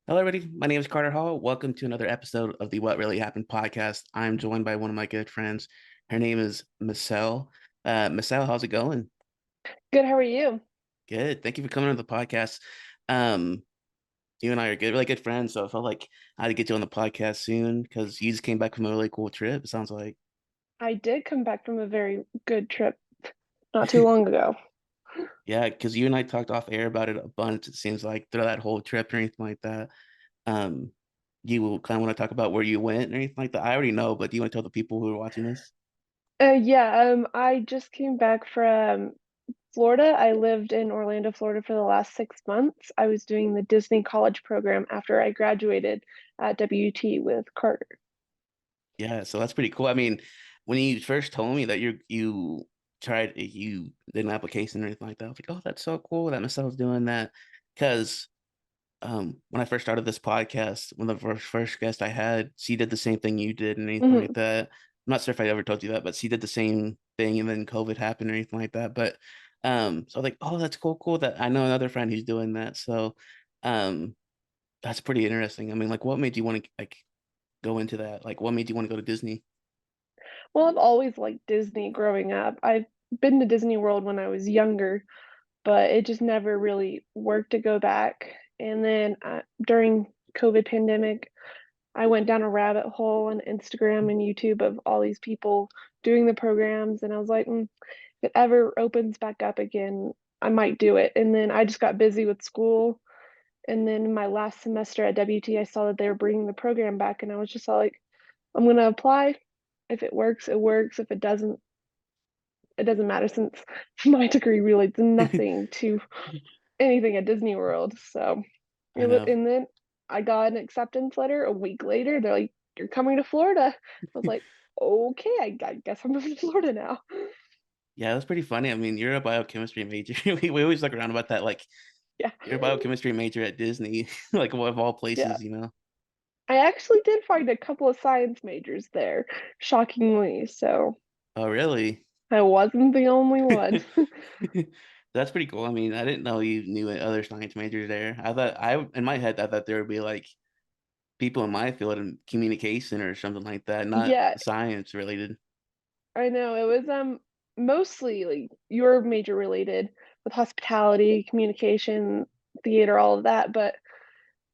Hello, everybody. My name is Carter Hall. Welcome to another episode of the What Really Happened podcast. I'm joined by one of my good friends. Her name is Marcel. Marcel, how's it going? Good, how are you? Good. Thank you for coming on the podcast. Um, you and I are good, really good friends. So I felt like I had to get you on the podcast soon because you just came back from a really cool trip. It sounds like, I did come back from a very good trip not too long ago. yeah, because you and I talked off air about it a bunch. It seems like through that whole trip or anything like that. Um, you will kind of want to talk about where you went or anything like that. I already know, but do you want to tell the people who are watching this? I just came back from Florida. I lived in Orlando, Florida for the last 6 months. I was doing the Disney College program after I graduated at WT with Carter. Yeah, so that's pretty cool. I mean, when you first told me that you did an application or anything like that, I was like, oh, that's so cool that Michelle's doing that. Because when I first started this podcast, one of the first guests I had, she did the same thing you did and anything like hmm that. I'm not sure if I ever told you that, but she did the same thing and then COVID happened or anything like that. But so I was like, oh, that's cool that I know another friend who's doing that. So um that's pretty interesting. I mean, like what made you want to like go into that? Like what made you want to go to Disney? Well, I've always liked Disney growing up. I've been to Disney World when I was younger, but it just never really worked to go back. And then during COVID pandemic, I went down a rabbit hole on Instagram and YouTube of all these people doing the programs, and I was like, if it ever opens back up again, I might do it. And then I just got busy with school. And then in my last semester at WT, I saw that they were bringing the program back, and I was just all like, I'm gonna apply. If it works, it works. If it doesn't, it doesn't matter since my degree relates nothing to anything at Disney World. So, I know. and then I got an acceptance letter a week later. They're like, "You're coming to Florida." I was like, "Okay, I guess I'm moving to Florida now." Yeah, that's pretty funny. I mean, you're a biochemistry major. We always look around about that. Like, Yeah, you're a biochemistry major at Disney, like of all yeah. places, you know? I actually did find a couple of science majors there, shockingly. So Oh, really? I wasn't the only one. That's pretty cool. I mean, I didn't know you knew other science majors there. In my head, I thought there would be like people in my field in communication or something like that, not Yeah, science related. I know it was mostly like your major related with hospitality, communication, theater, all of that, but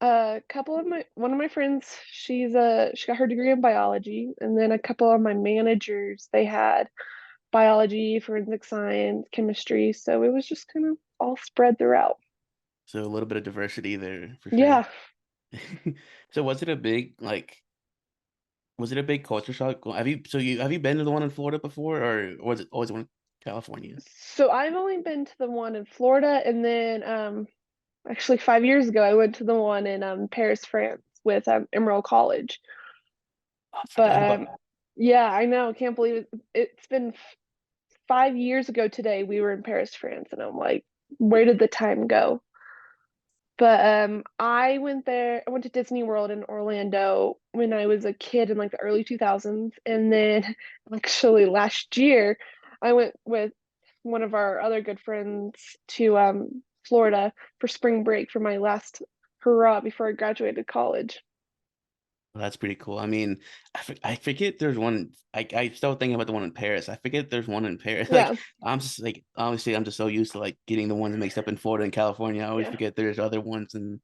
a couple of my one of my friends, she got her degree in biology, and then a couple of my managers, they had biology, forensic science, chemistry, so it was just kind of all spread throughout. So a little bit of diversity there for sure. Yeah. So was it a big culture shock? Have you been to the one in Florida before, or was it always one in California? So I've only been to the one in Florida, and then actually 5 years ago I went to the one in Paris, France with Emerald College. I But forgot about. yeah, I know, can't believe it. It's been 5 years ago today we were in Paris, France, and I'm like, where did the time go? But I went to Disney World in Orlando when I was a kid in like the early 2000s, and then actually last year I went with one of our other good friends to Florida for spring break for my last hurrah before I graduated college. Well, that's pretty cool. I mean, I forget there's one. I still thinking about the one in Paris. I forget there's one in Paris. Like Yeah, I'm just like obviously I'm just so used to like getting the ones mixed up in Florida and California. I always yeah. forget there's other ones in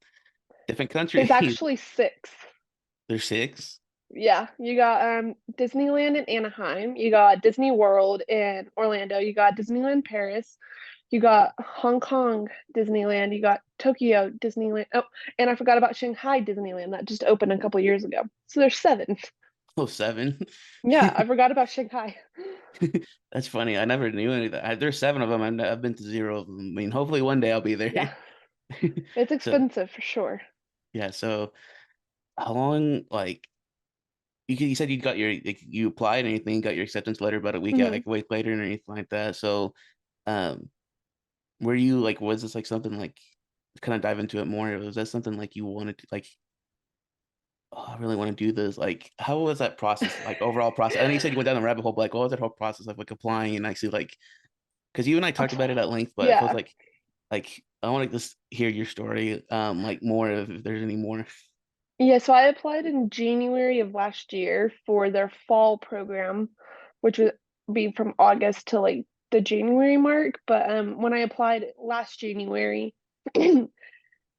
different There's countries. actually six. There's six. Yeah, you got Disneyland in Anaheim, you got Disney World in Orlando, you got Disneyland Paris, you got Hong Kong Disneyland, you got Tokyo Disneyland. Oh, and I forgot about Shanghai Disneyland that just opened a couple years ago. So there's seven. Oh, seven. Yeah, I forgot about Shanghai. That's funny. I never knew any of that. There's seven of them, and I've been to zero of them. I mean, hopefully one day I'll be there. Yeah, it's So expensive for sure. yeah. So how long? Like you said, you got your like, you applied and anything, you got your acceptance letter about a week hmm week later and anything like that. So um, were you like, was this like something like kind of dive into it more? Was that something like you wanted to like? Oh, I really want to do this. Like, how was that process? Like overall process? I know you said you went down the rabbit hole, but like, what was that whole process of like applying and actually like? Because you and I talked about it at length, but it feels Yeah. like Like, I wanna just hear your story, like, more if there's any more. Yeah, so I applied in January of last year for their fall program, which would be from August to like the January mark. But when I applied last January, it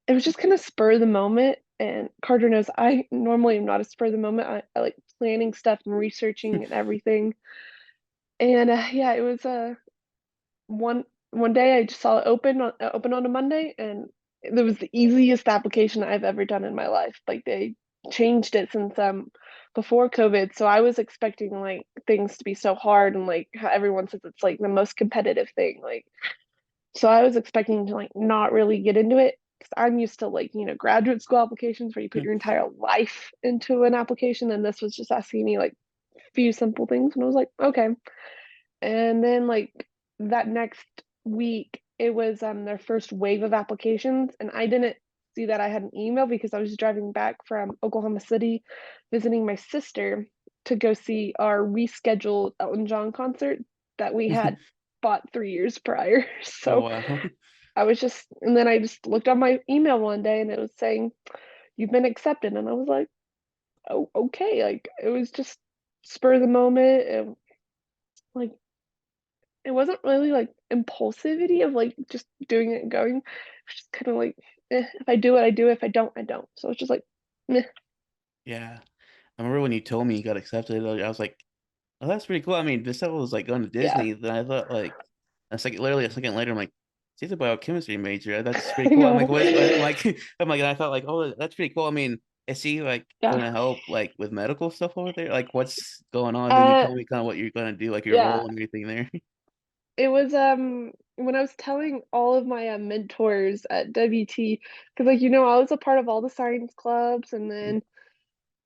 was just kind of spur of the moment. And Carter knows I normally am not a spur of the moment. I like planning stuff and researching and everything. And yeah, it was one day I just saw it open on a Monday, and it was the easiest application I've ever done in my life. Like they changed it since before COVID, so I was expecting like things to be so hard and like how everyone says it's like the most competitive thing. Like so I was expecting to like not really get into it because I'm used to like, graduate school applications where you put your entire life into an application, and this was just asking me like a few simple things, and I was like, okay. And then like that next week, it was their first wave of applications, and I didn't see that I had an email because I was driving back from Oklahoma City visiting my sister to go see our rescheduled Elton John concert that we had bought 3 years prior. Oh, So wow. I was just, and then I just looked on my email one day and it was saying, "You've been accepted." And I was like, oh, okay. Like it was just spur of the moment. And like it wasn't really like impulsivity of like just doing it and going. It's just kind of like, if I do it, I do it. If I don't, I don't. So it's just like, meh. Yeah. I remember when you told me you got accepted, I was like, "Oh, that's pretty cool." I mean, this stuff was, like, going to Yeah. Disney, then I thought, like, literally a second later, I'm like, "She's a biochemistry major, that's pretty I cool." I'm like, know. "What?" I'm like I'm like, and I thought, like, "Oh, that's pretty cool." I mean, is he, like, Yeah. gonna help, like, with medical stuff over there? Like, what's going on? Then you Uh, told me kinda what you're gonna do, like, your yeah. role and everything there. It was when I was telling all of my mentors at WT, because like I was a part of all the science clubs, and then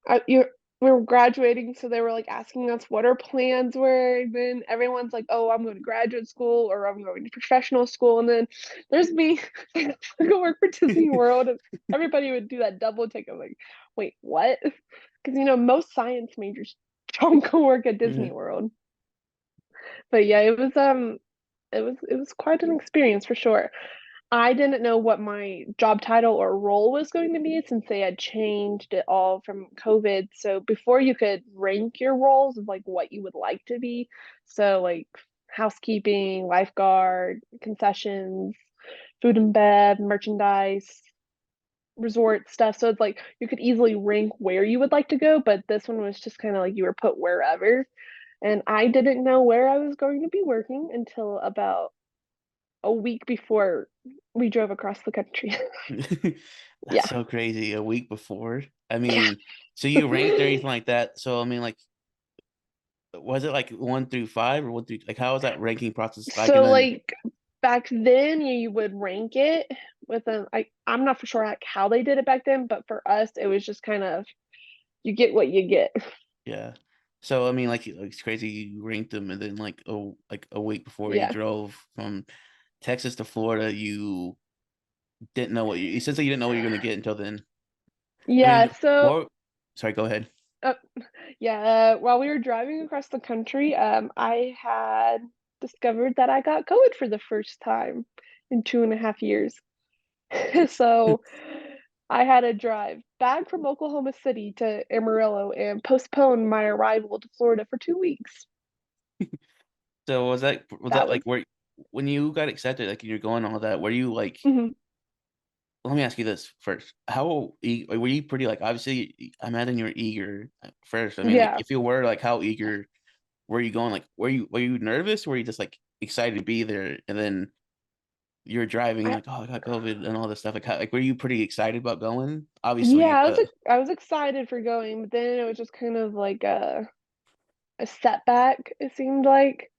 I you we were graduating, so they were, like, asking us what our plans were, and then everyone's like, "Oh, I'm going to graduate school," or "I'm going to professional school," and then there's me, I go work for Disney World, and everybody would do that double take. I'm like, "Wait, what?" Because most science majors don't go work at Disney Mhm. World. But yeah, it was quite an experience for sure. I didn't know what my job title or role was going to be since they had changed it all from COVID. So before you could rank your roles of like what you would like to be. So like housekeeping, lifeguard, concessions, food and bev, merchandise, resort stuff. So it's like you could easily rank where you would like to go, but this one was just kind of like you were put wherever. And I didn't know where I was going to be working until about a week before we drove across the country. That's Yeah. so crazy, a week before? I Yeah. mean, so you ranked or anything like that? So, I mean, like, was it, like, 1 through 5 or 1 through like, how was that ranking process like? And So, then like, back then, you would rank it with I'm not for sure, like, how they did it back then, but for us, it was just kind of you get what you get. yeah. So, I mean, like, it's crazy you ranked them and then, like, a week before you Yeah. drove from Texas to Florida, you didn't know what you essentially, you didn't know what you're gonna get until then. I Yeah, mean, so what sorry, go ahead. uh, yeah, while we were driving across the country, I had discovered that I got COVID for the first time in 2.5 years. So I had to drive back from Oklahoma City to Amarillo and postpone my arrival to Florida for 2 weeks. So, was That that, was like, where when you got accepted, like, and you're going all that, were you, like mhm, let me ask you this first. How were you pretty, like, obviously, I imagine you were eager at first. I mean, like, yeah. if you were, like, how eager were you going? Like, were you nervous? Were you just, like, excited to be there? And then you're driving, I like, "Oh, I got COVID," and all this stuff. Like, were you pretty excited about going? yeah, Obviously, but I was excited for going, but then it was just kind of like a setback, it seemed like,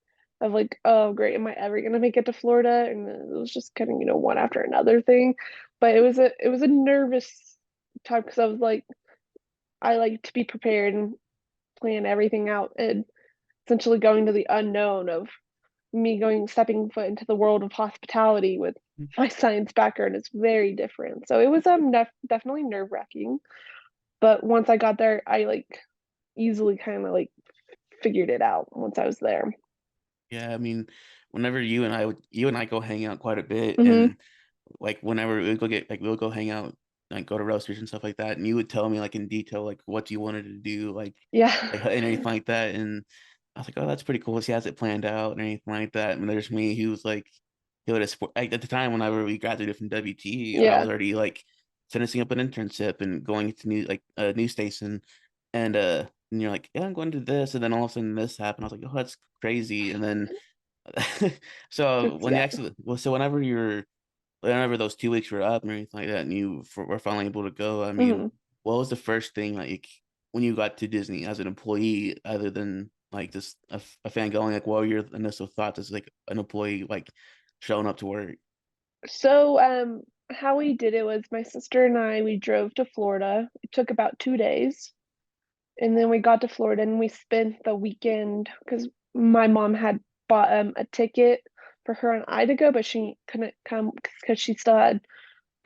of like, "Oh, great, am I ever gonna make it to Florida?" And then it was just kinda, one after another thing. But it was a nervous time because I was like, I like to be prepared and plan everything out, and essentially going to the unknown of me stepping foot into the world of hospitality with my science background is very different. So it was definitely nerve-wracking, but once I got there, I like easily kind of like figured it out once I was there. yeah, I mean, whenever you and I go hang out quite a bit, Mhm. and like whenever we would go get like we'll go hang out, like go to roasters and stuff like that, and you would tell me like in detail like what you wanted to do, Yeah. and anything like that. And I was like, oh, that's pretty cool. He has it planned out and anything like that. And there's me, he was like, he would have like at the time whenever we graduated from WT, I was Yeah. already like finishing up an internship and going to new like a new station. And you're like, yeah, I'm going to this, and then all of a sudden this happened. I was like, oh, that's crazy. And then so It's when you yeah. actually well, so whenever those 2 weeks were up and everything like that, and were finally able to go, I mean, Hmm. what was the first thing like when you got to Disney as an employee, other than like just a fan going, like, what were your initial thoughts as like an employee, like showing up to work? So, how we did it was my sister and I, we drove to Florida. It took about 2 days. And then we got to Florida and we spent the weekend because my mom had bought a ticket for her and I to go, but she couldn't come because she still had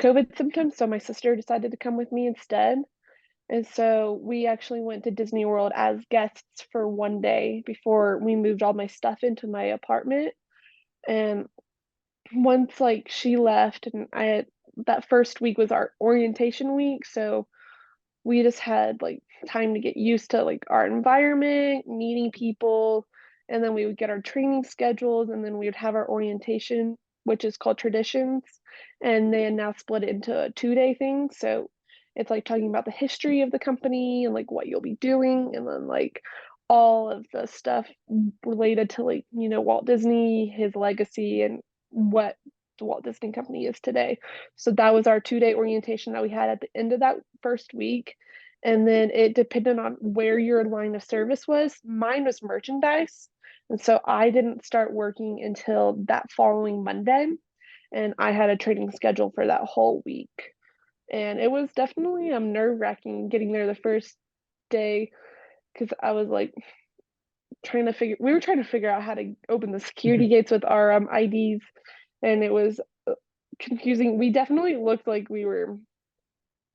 COVID symptoms. So my sister decided to come with me instead. And so we actually went to Disney World as guests for one day before we moved all my stuff into my apartment. And once like she left and I had that first week was our orientation week, so we just had like time to get used to like our environment, meeting people, and then we would get our training schedules and then we would have our orientation, which is called traditions. And they had now split it into a 2 day thing. So it's like talking about the history of the company and like what you'll be doing, and then like all of the stuff related to like, Walt Disney, his legacy, and what the Walt Disney Company is today. So that was our 2 day orientation that we had at the end of that first week. And then it depended on where your line of service was. Mine was merchandise. And so I didn't start working until that following Monday. And I had a training schedule for that whole week. And it was definitely nerve wracking getting there the first day because I was like we were trying to figure out how to open the security gates with our IDs. And it was confusing. We definitely looked like we were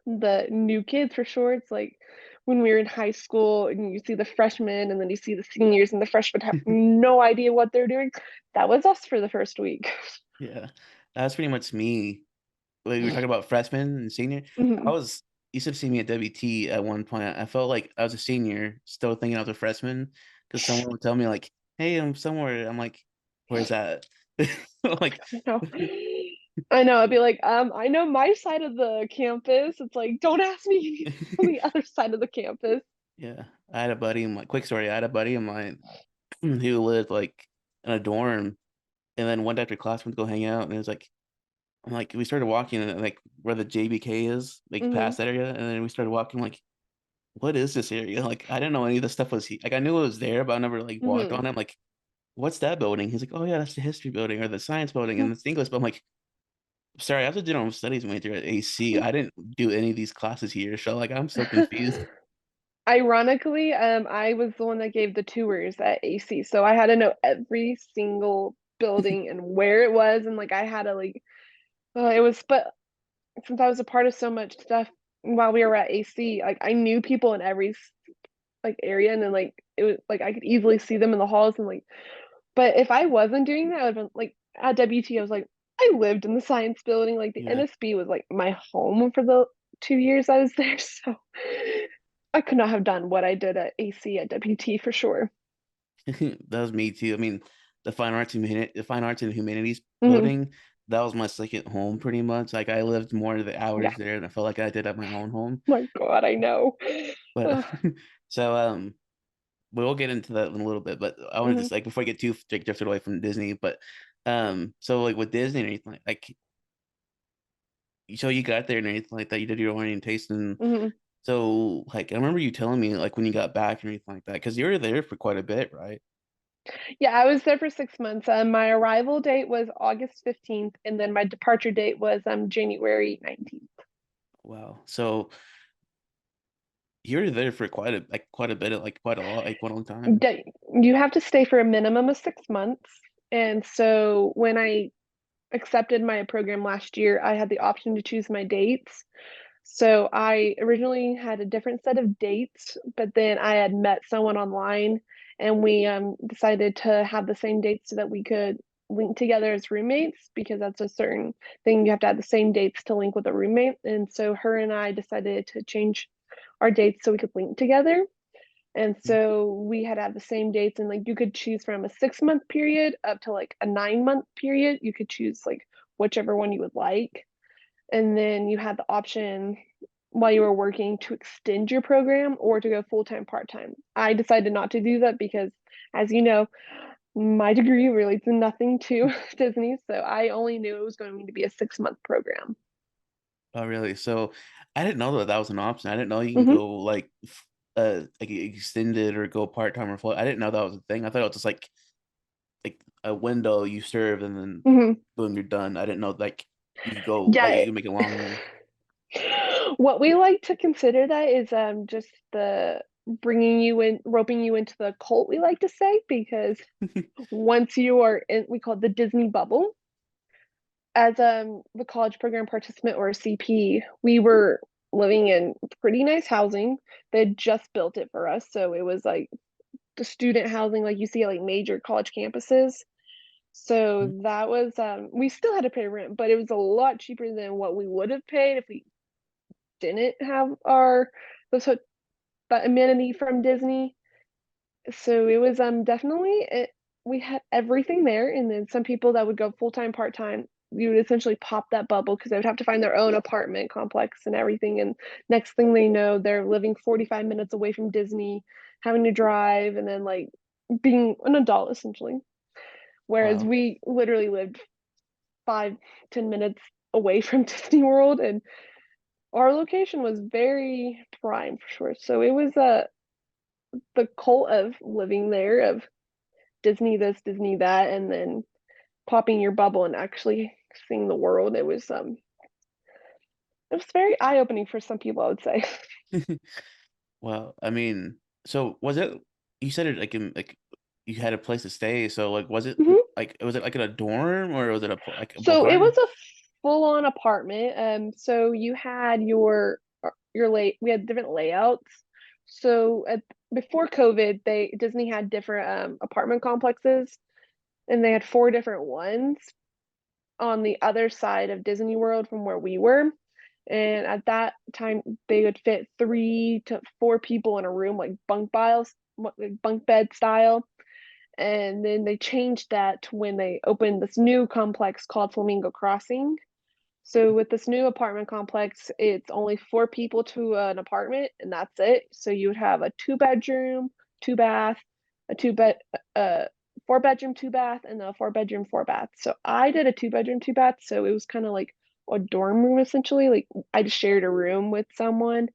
the new kids for sure. It's like when we were in high school and you see the freshmen and then you see the seniors and the freshmen have no idea what they're doing. That was us for the first week. Yeah, that's pretty much me. Like we were talking about freshmen and senior. I Mhm. was You should see me at WT at one point. I felt like I was a senior, still thinking I was a freshman, because someone would tell me like, "Hey, I'm somewhere." I'm like, "Where's that?" Like, I know. I know. I'd be like, I know my side of the campus. It's like, don't ask me on the other side of the campus. yeah. I had a buddy in my quick story. I had a buddy of mine who lived like in a dorm, and then one day after class went to go hang out, and it was like, I'm like, we started walking and like where the JBK is, like Hmm. past that area, and then we started walking like, what is this area? Like, I didn't know any of the stuff like I knew it was there, but I never like walked Hmm. on it. I'm like, what's that building? He's like, oh yeah, that's the history building or the science building and it's English. But I'm like, sorry, I was a general studies major at AC. I didn't do any of these classes here, so like I'm so confused. Ironically, I was the one that gave the tours at AC, so I had to know every single building and where it was, and like I had to like, it was. But since I was a part of so much stuff while we were at AC, like I knew people in every like area, and then like it was like I could easily see them in the halls, and like. But if I wasn't doing that, I would have been like at WT. I was like, I lived in the science building. Like the Yeah, NSB was like my home for the 2 years I was there, so. I could not have done what I did at AC at WT for sure. that was me too. I mean, the fine arts and humanities Hmm. building, that was my second home pretty much. Like I lived more of the Yeah. hours there, and I felt like I did at my own home. My God, I know. But Ugh. so we'll get into that in a little bit, but I wanted Hmm. to like before I get too like, drifted away from Disney, but so like with Disney and anything like so you got there and anything like that, you did your orientation. Hmm. So like I remember you telling me like when you got back and anything like that, because you were there for quite a bit, right? Yeah, I was there for 6 months. My arrival date was August 15th, and then my departure date was January 19th. Wow. So you were there for quite a bit of like quite a lot, like quite a long time. You have to stay for a minimum of 6 months. And so when I accepted my program last year, I had the option to choose my dates. So I originally had a different set of dates, but then I had met someone online and we decided to have the same dates so that we could link together as roommates because that's a certain thing. You have to have the same dates to link with a roommate. And so her and I decided to change our dates so we could link together. And so we had to have the same dates, and like you could choose from a 6 month period up to like a 9 month period. You could choose like whichever one you would like. And then you had the option while you were working to extend your program or to go full time, part time. I decided not to do that because, as you know, my degree relates nothing to Disney. So I only knew it was going to be a 6 month program. Oh, really? So I didn't know that that was an option. I didn't know you can Hmm. go like extended or go part-time or full. I didn't know that was a thing. I thought it was just like a window you serve and then Hmm. boom, you're done. I didn't know like you could go like Yeah. you can make it longer. What we like to consider that is just the bringing you in, roping you into the cult, we like to say, because once you are in, we call it the Disney bubble. As the college program participant or a CP, we were living in pretty nice housing. They had just built it for us, so it was like the student housing like you see at like major college campuses. So that was we still had to pay rent, but it was a lot cheaper than what we would have paid if we didn't have our those that amenity from Disney. So it was definitely it, we had everything there, and then some people that would go full time, part time, you would essentially pop that bubble because they would have to find their own apartment complex and everything. And next thing they know, they're living 45 minutes away from Disney, having to drive, and then like being an adult essentially. Whereas Wow. we literally lived 5-10 minutes away from Disney World, and our location was very prime for sure. So it was the cult of living there, of Disney this, Disney that, and then popping your bubble and actually seeing the world. It was very eye opening for some people, I would say. Well, I mean, so was it you said it like in like you had a place to stay, so like Mhm. was it like in a dorm or was it a like a So it was apartment? a full on apartment. So you had your lay. We had different layouts. So before COVID, they Disney had different apartment complexes, and they had four different ones on the other side of Disney World from where we were. And at that time, they would fit 3 to 4 people in a room, like like bunk bed style. And then they changed that to when they opened this new complex called Flamingo Crossing. So with this new apartment complex, it's only 4 people to an apartment, and that's it. So you would have a 2 bedroom, 2 bath, a 2 bed, uh, 4 bedroom, 2 bath, and a 4 bedroom, 4 bath. So I did a 2 bedroom, 2 bath. So it was kind of like a dorm room essentially. Like I just shared a room with someone.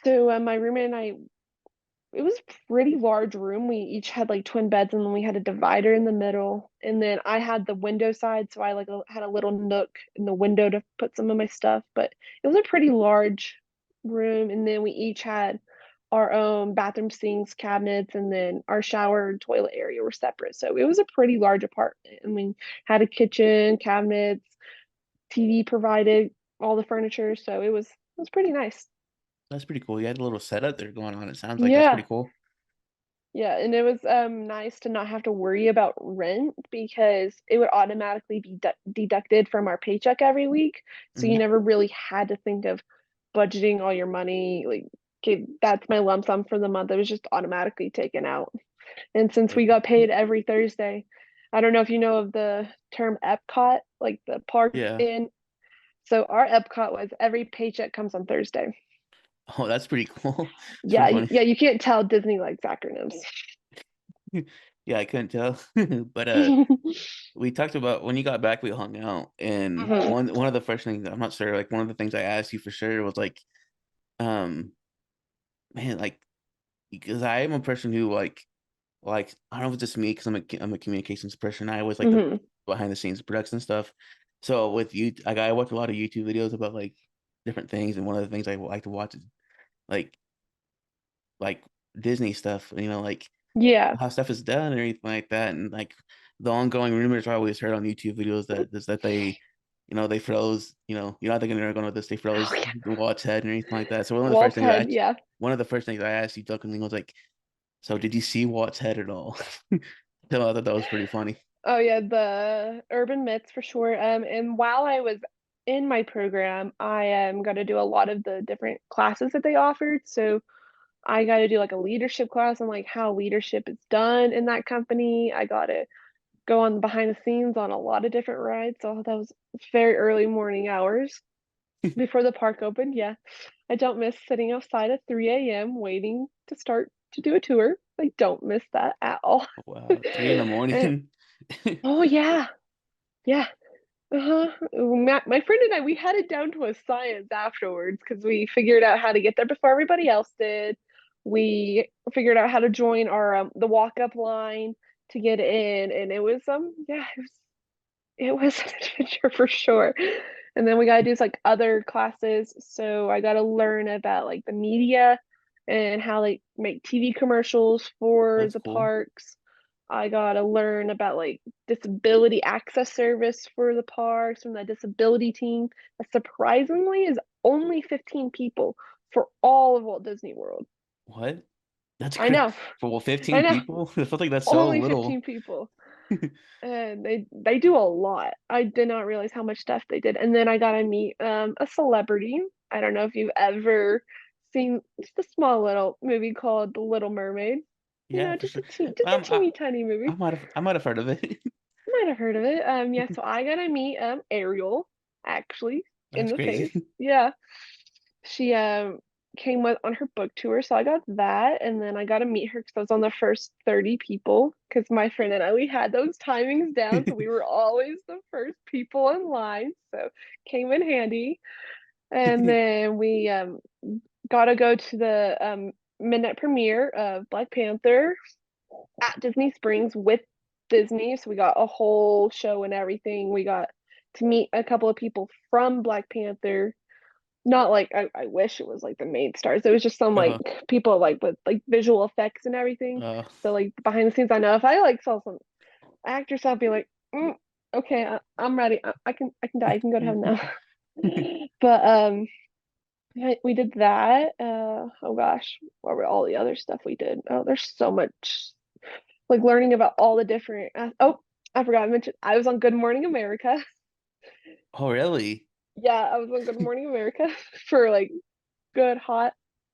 So my roommate and I, it was a pretty large room. We each had like twin beds, and then we had a divider in the middle. And then I had the window side, so I like had a little nook in the window to put some of my stuff. But it was a pretty large room. And then we each had our own bathroom sinks, cabinets, and then our shower and toilet area were separate. So it was a pretty large apartment. And we had a kitchen, cabinets, TV provided, all the furniture. So it was pretty nice. That's pretty cool. You had a little setup there going on. It sounds like that's pretty Yeah. cool. Yeah, and it was nice to not have to worry about rent because it would automatically be deducted from our paycheck every week. So you Hmm. never really had to think of budgeting all your money. Like, okay, that's my lump sum for the month. It was just automatically taken out. And since we got paid every Thursday, I don't know if you know of the term Epcot, like the park Yeah. in. So our Epcot was every paycheck comes on Thursday. Oh, that's pretty cool. It's Yeah, pretty funny. yeah, you can't tell Disney likes acronyms. Yeah, I couldn't tell. But we talked about when you got back, we hung out, and Mhm. one of the first things I'm not sure, like one of the things I asked you for sure was like, um, man, like because I am a person who like I don't know if it's just me because I'm a communications person. I always like the Mhm. behind the scenes production stuff. So with you, like I watch a lot of YouTube videos about like different things, and one of the things I like to watch is like like Disney stuff. Like Yeah. how stuff is done and everything like that. And like the ongoing rumors I always heard on YouTube videos that they, they froze, you're not thinking they're going with this, they Oh froze yeah. the Walt's head and anything like that. So Walt's head, yeah. one of the first things I asked you jokingly was like, so did you see Walt's head at all? So I thought that was pretty funny. Oh yeah, the urban myths for sure. And while I was in my program, I got to do a lot of the different classes that they offered. So I got to do like a leadership class on like how leadership is done in that company. I got to go on behind the scenes on a lot of different rides. So that was very early morning hours before the park opened. Yeah, I don't miss sitting outside at 3 a.m. waiting to start to do a tour. I don't miss that at all. Wow, 3 in the And morning. oh yeah, yeah. Uh-huh. My friend and I, we had it down to a science afterwards because we figured out how to get there before everybody else did. We figured out how to join our the walk-up line to get in, and it was yeah, it was an adventure for sure. And then we got to do like other classes. So I got to learn about like the media and how they make TV commercials for That's the cool. parks. I got to learn about like disability access service for the parks from the disability team. That surprisingly is only 15 people for all of Walt Disney World. What? That's I crazy. know. For what, I 15 know. people? I felt like that's so Only little. 15 people. And they do a lot. I did not realize how much stuff they did. And then I got to meet a celebrity. I don't know if you've ever seen just a small little movie called The Little Mermaid. You Yeah, know, for sure. just a I teeny tiny movie. I might have heard of it. Might have heard of it. Yeah, so I got to meet Ariel actually in That's the face. crazy. Yeah. She came with on her book tour, so I got that, and then I got to meet her because I was on the first 30 people. Because my friend and I, we had those timings down, so we were always the first people in line, so came in handy. And then we got to go to the midnight premiere of Black Panther at Disney Springs with Disney, so we got a whole show and everything. We got to meet a couple of people from Black Panther, not like I wish it was like the main stars. It was just some like Uh, people like with like visual effects and everything. uh, So like behind the scenes, I know if I like saw some actors, I'd be like, okay, I'm ready. I can die. I can go to heaven now. But yeah, we did that. Oh gosh, what were all the other stuff we did? Oh, there's so much like learning about all the different. Oh, I forgot to mention I was on Good Morning America. oh, really? Yeah, I was on Good Morning America for like good hot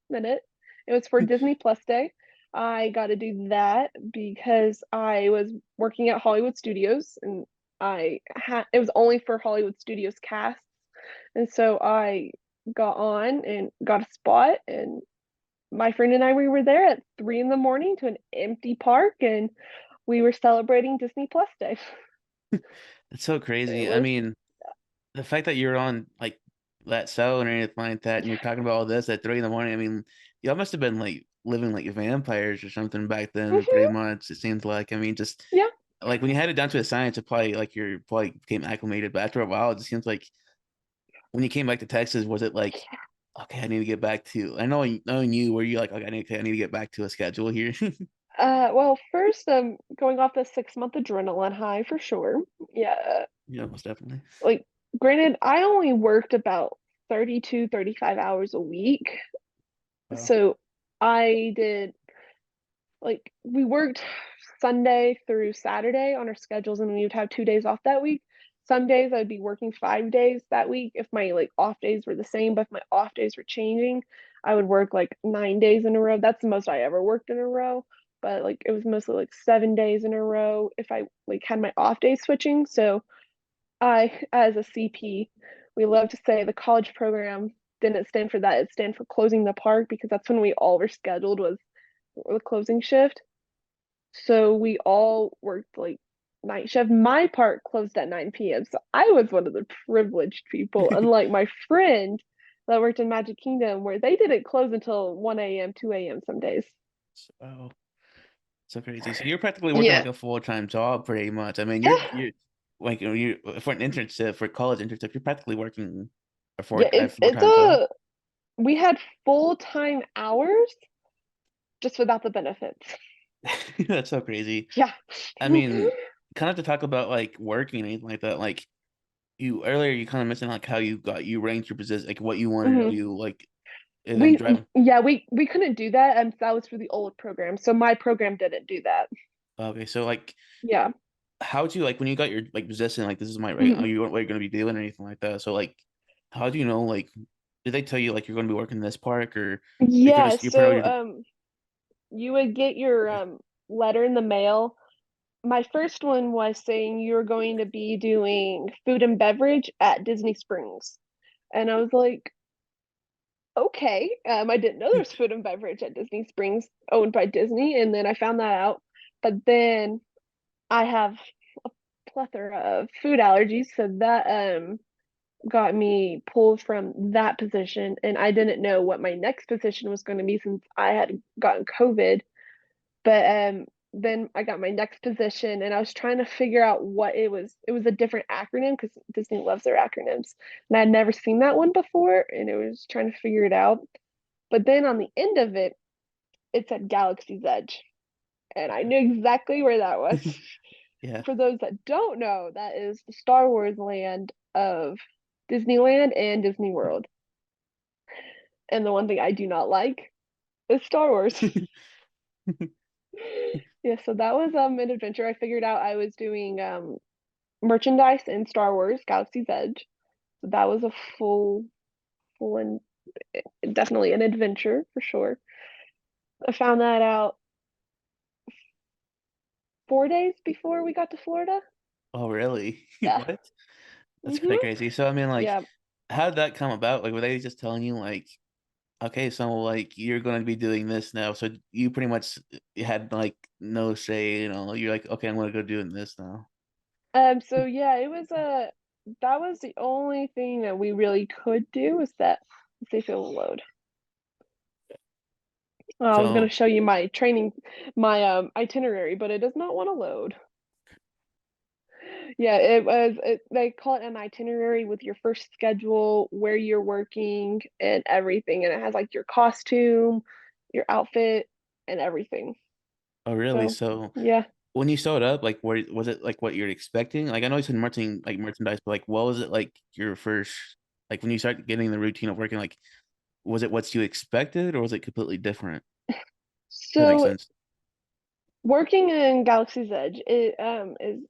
minute. It was for Disney Plus Day. I got to do that because I was working at Hollywood Studios and I had it was only for Hollywood Studios casts. And so I got on and got a spot and my friend and I we were there at 3 in the morning to an empty park and we were celebrating Disney Plus Day. It's so It crazy. I was mean, the fact that you're on like that cell and anything like that, and you're talking about all this at 3 in the morning. I mean, y'all must have been like living like vampires or something back then, pretty mhm, much. It seems like. I mean, just yeah. like when you had it down to a science, it probably like you're probably became acclimated. But after a while, it just seems like when you came back to Texas, was it like, okay, I need to get back to. I know knowing you, were you like, okay, I need to get back to a schedule here. Well, first, going off the 6 month adrenaline high for sure. Yeah, Yeah, most definitely. like, granted, I only worked about 32, 35 hours a week. Wow. So I did, like, we worked Sunday through Saturday on our schedules, and we would have 2 days off that week. Some days I'd be working 5 days that week if my like off days were the same, but if my off days were changing, I would work like 9 days in a row. That's the most I ever worked in a row. But like it was mostly like 7 days in a row if I like had my off days switching. So I, as a CP, we love to say the college program didn't stand for that. It stand for closing the park because that's when we all were scheduled was the closing shift. So we all worked like night shift. My part closed at 9 p.m. So I was one of the privileged people, unlike my friend that worked in Magic Kingdom, where they didn't close until 1 a.m., 2 a.m. some days. Oh, so crazy. So you're practically working Yeah. like a full-time job pretty much. I mean, Yeah. you're like you for an internship for college internship, you're practically working Yeah. a It's full-time job. a, we had full-time hours just without the benefits. That's so crazy. Yeah. I mean, kind of to talk about like working and anything like that. Like you earlier, you kind of mentioned like how you ranked your position, like what you wanted to Mhm. do, like and then We driving. yeah, we couldn't do that, and that was for the old program. So my program didn't do that. Okay, so like Yeah. how'd you like when you got your like position, like this is my right, Mhm. you what you're gonna be doing or anything like that? So like, how do you know like did they tell you like you're gonna be working in this park or Yeah, you're pretty so you would get your letter in the mail. My first one was saying you're going to be doing food and beverage at Disney Springs. And I was like, okay. I didn't know there's food and beverage at Disney Springs owned by Disney, and then I found that out. But then I have a plethora of food allergies, so that got me pulled from that position, and I didn't know what my next position was going to be since I had gotten COVID. But then I got my next position and I was trying to figure out what it was. It was a different acronym because Disney loves their acronyms. And I'd never seen that one before and it was trying to figure it out. But then on the end of it, it said Galaxy's Edge. And I knew exactly where that was. yeah. For those that don't know, that is the Star Wars land of Disneyland and Disney World. And the one thing I do not like is Star Wars. Yeah, so that was an adventure. I figured out I was doing merchandise in Star Wars Galaxy's Edge. So that was a full and definitely an adventure for sure. I found that out 4 days before we got to Florida. Oh, really? Yeah. What? That's kind Mm-hmm. of crazy. So, I mean, like, Yeah. how did that come about? Like, were they just telling you, like, okay, so, like, you're going to be doing this now. So, you pretty much had, like, no say, you're like, okay, I'm going to go doing this now. So yeah, it was a that was the only thing that we really could do was that safe fuel load. I was gonna So, show you my training, my itinerary, but it does not want to load. Yeah, they call it an itinerary with your first schedule, where you're working, and everything. And it has like your costume, your outfit, and everything. oh, really? So, So, yeah. when you showed up, like, was it like what you're expecting? Like, I know you said merchandise, but like, what was it like your first, like, when you start getting the routine of working, like, was it what you expected or was it completely different? If that makes So, sense. working in Galaxy's Edge, it is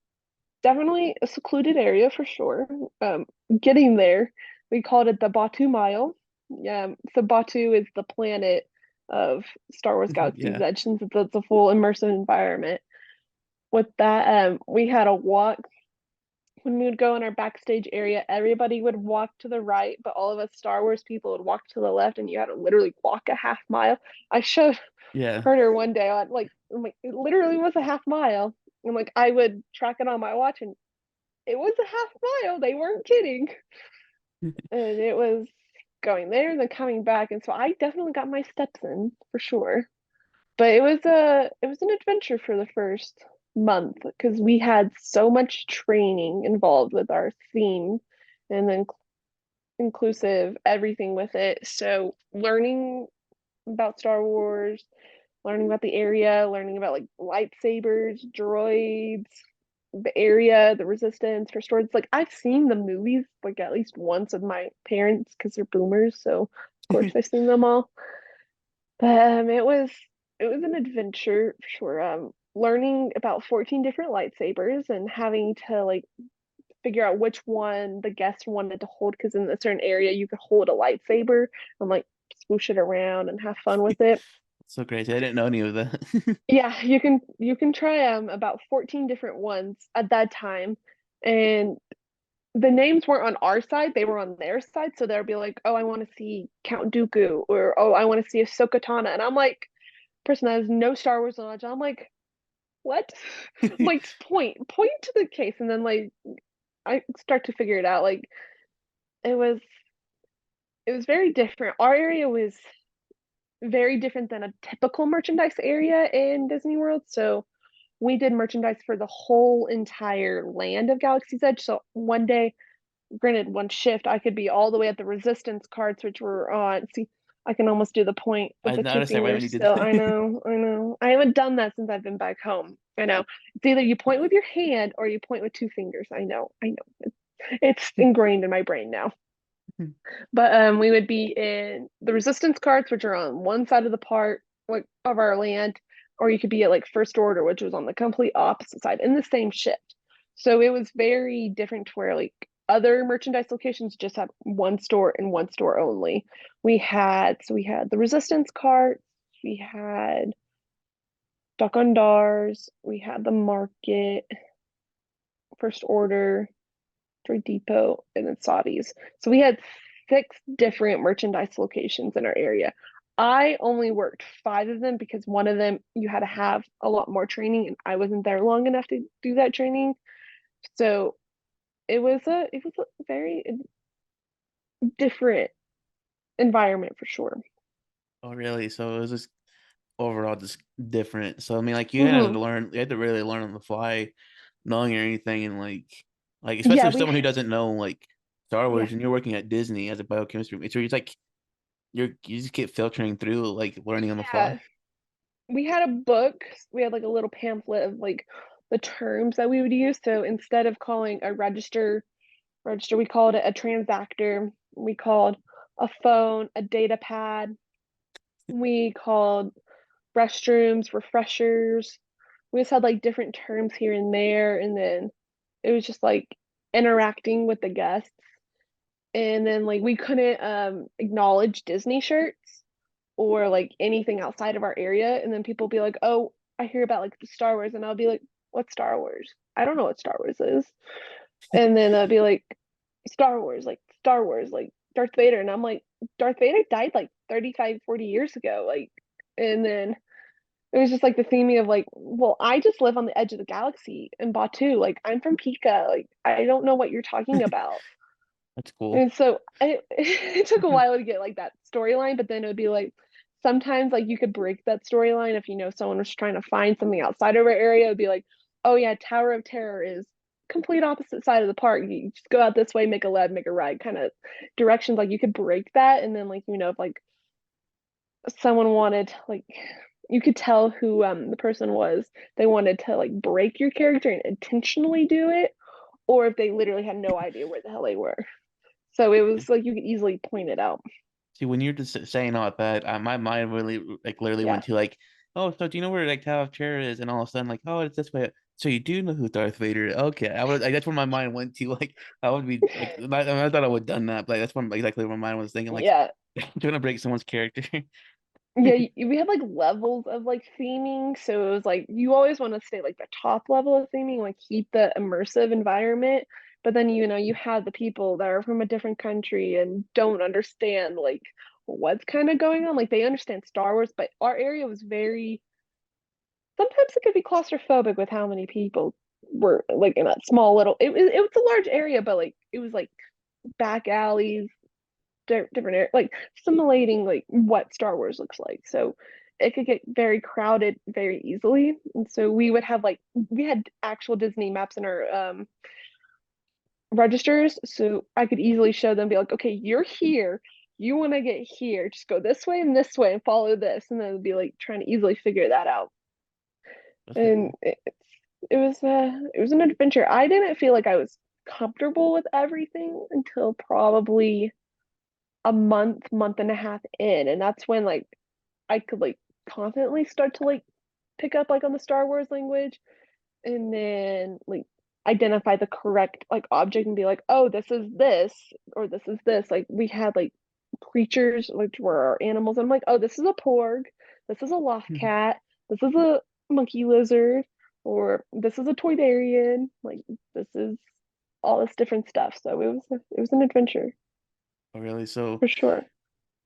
definitely a secluded area for sure. Um, Getting there, we called it the Batu Mile. Yeah, so Batu is the planet of Star Wars Galaxy's Yeah. Edge since it's a full immersive environment. With that, we had a walk when we would go in our backstage area. Everybody would walk to the right, but all of us Star Wars people would walk to the left, and you had to literally walk a half mile. I showed Yeah. Carter one day, I'm like, it literally was a half mile. And like, I would track it on my watch, and it was a half mile. They weren't kidding. And it was going there and then coming back. And so I definitely got my steps in for sure. But it was an adventure for the first month because we had so much training involved with our theme and then inclusive everything with it. So learning about Star Wars, learning about the area, learning about like lightsabers, droids, the area, the resistance for Star Wars. Like I've seen the movies like at least once with my parents because they're boomers, so of course I've seen them all. But it was an adventure for sure. Learning about 14 different lightsabers and having to like figure out which one the guest wanted to hold because in a certain area you could hold a lightsaber and like swoosh it around and have fun with it. So crazy. I didn't know any of that. Yeah, you can try about 14 different ones at that time. And the names weren't on our side, they were on their side. So they'll be like, oh, I want to see Count Dooku, or oh, I want to see Ahsoka Tano. And I'm like, person that has no Star Wars knowledge, I'm like, what? I'm like, point to the case. And then like I start to figure it out. Like it was it was very different. Our area was very different than a typical merchandise area in Disney World. So we did merchandise for the whole entire land of Galaxy's Edge. So one day, granted, one shift, I could be all the way at the resistance cards, which were on. See, I can almost do the point with I the two noticed that right when fingers you did still. I that. know, I know. I haven't done that since I've been back home. I know. It's either you point with your hand or you point with two fingers. I know. It's ingrained in my brain now. But we would be in the resistance carts, which are on one side of the part of our land, or you could be at like first order, which was on the complete opposite side in the same shift. So it was very different to where like other merchandise locations just had one store and one store only. We had the resistance carts, we had Duck on Dars, we had the market, first order, Joy Depot, and then Saudis. So we had six different merchandise locations in our area. I only worked five of them because one of them you had to have a lot more training, and I wasn't there long enough to do that training. So it was a very different environment for sure. Oh, really? So it was just overall just different. So I mean, like you had Hmm. to learn, you had to really learn on the fly, knowing anything, and like especially Yeah, for someone who doesn't know like Star yeah, Wars, and you're working at Disney as a biochemistry major, it's like you just keep filtering through like learning on the fly. yeah. We had a book. We had like a little pamphlet of like the terms that we would use. So instead of calling a register, we called it a transactor. We called a phone a data pad. We called restrooms refreshers. We just had like different terms here and there, and then it was just like interacting with the guests. And then like we couldn't acknowledge Disney shirts or like anything outside of our area. And then people be like, "Oh, I hear about like the Star Wars," and I'll be like, "What's Star Wars? I don't know what Star Wars is." And then they'll be like, Star Wars, like Darth Vader," and I'm like, "Darth Vader died like 35, 40 years ago." Like, and then it was just like the theming of like, well, I just live on the edge of the galaxy in Batu. Like, I'm from Pika. Like, I don't know what you're talking about. That's cool. And so it took a while to get like that storyline, but then it would be like sometimes like you could break that storyline if you know someone was trying to find something outside of our area. It would be like, oh yeah, Tower of Terror is complete opposite side of the park. You just go out this way, make a left, make a right, kind of directions. Like you could break that, and then like if like someone wanted like you could tell who the person was. They wanted to like break your character and intentionally do it, or if they literally had no idea where the hell they were. So it was like you could easily point it out. See, when you're just saying all that, my mind really like literally Yeah. went to like, oh, so do you know where like Tower of Terror is? And all of a sudden, like, oh, it's this way. So you do know who Darth Vader is? Okay, I would like that's where my mind went to. Like, I would be like, I thought I would have done that, but like, that's what exactly where my mind was thinking. Like, Yeah. trying to break someone's character. Yeah, we had like levels of like theming, so it was like you always want to stay like the top level of theming, like keep the immersive environment, but then you have the people that are from a different country and don't understand like what's kind of going on. Like they understand Star Wars, but our area was very sometimes it could be claustrophobic with how many people were like in that small little it was a large area, but like it was like back alleys, different like simulating like what Star Wars looks like. So it could get very crowded very easily. And so we had actual Disney maps in our registers, so I could easily show them, be like, okay, you're here. You want to get here, just go this way and follow this. And then it'd be like trying to easily figure that out. That's pretty And cool. it was an adventure. I didn't feel like I was comfortable with everything until probably a month and a half in, and that's when like I could like confidently start to like pick up like on the Star Wars language, and then like identify the correct like object and be like, oh, this is this or this is this. Like we had like creatures which were our animals, and I'm like, oh, this is a porg, this is a loft cat, this is a monkey lizard, or this is a toydarian. Like this is all this different stuff. So it was an adventure Oh, really? So for sure.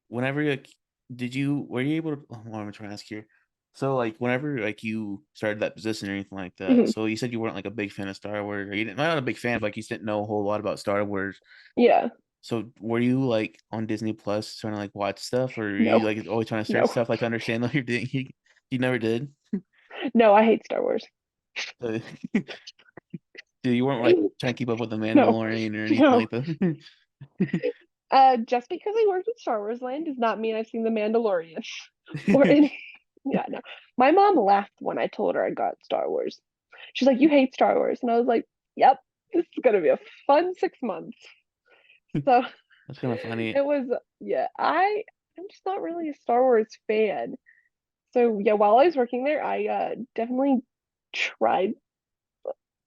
whenever like, were you able to? Oh, what am I trying to ask here? So like whenever like you started that position or anything like that, Mhm. so you said you weren't like a big fan of Star Wars, or you didn't not a big fan, but like you just didn't know a whole lot about Star Wars. Yeah. So were you like on Disney Plus trying to like watch stuff, or were you No. like always trying to search No. stuff like to understand what you're doing? You never did. No, I hate Star Wars. So, you weren't like trying to keep up with the No. Mandalorian or anything No. like that. Just because I worked with Star Wars Land does not mean I've seen The Mandalorian or any. Yeah, no. My mom laughed when I told her I got Star Wars. She's like, "You hate Star Wars," and I was like, "Yep, this is gonna be a fun 6 months." So That's kind of funny. it was, yeah. I'm just not really a Star Wars fan. So yeah, while I was working there, I definitely tried.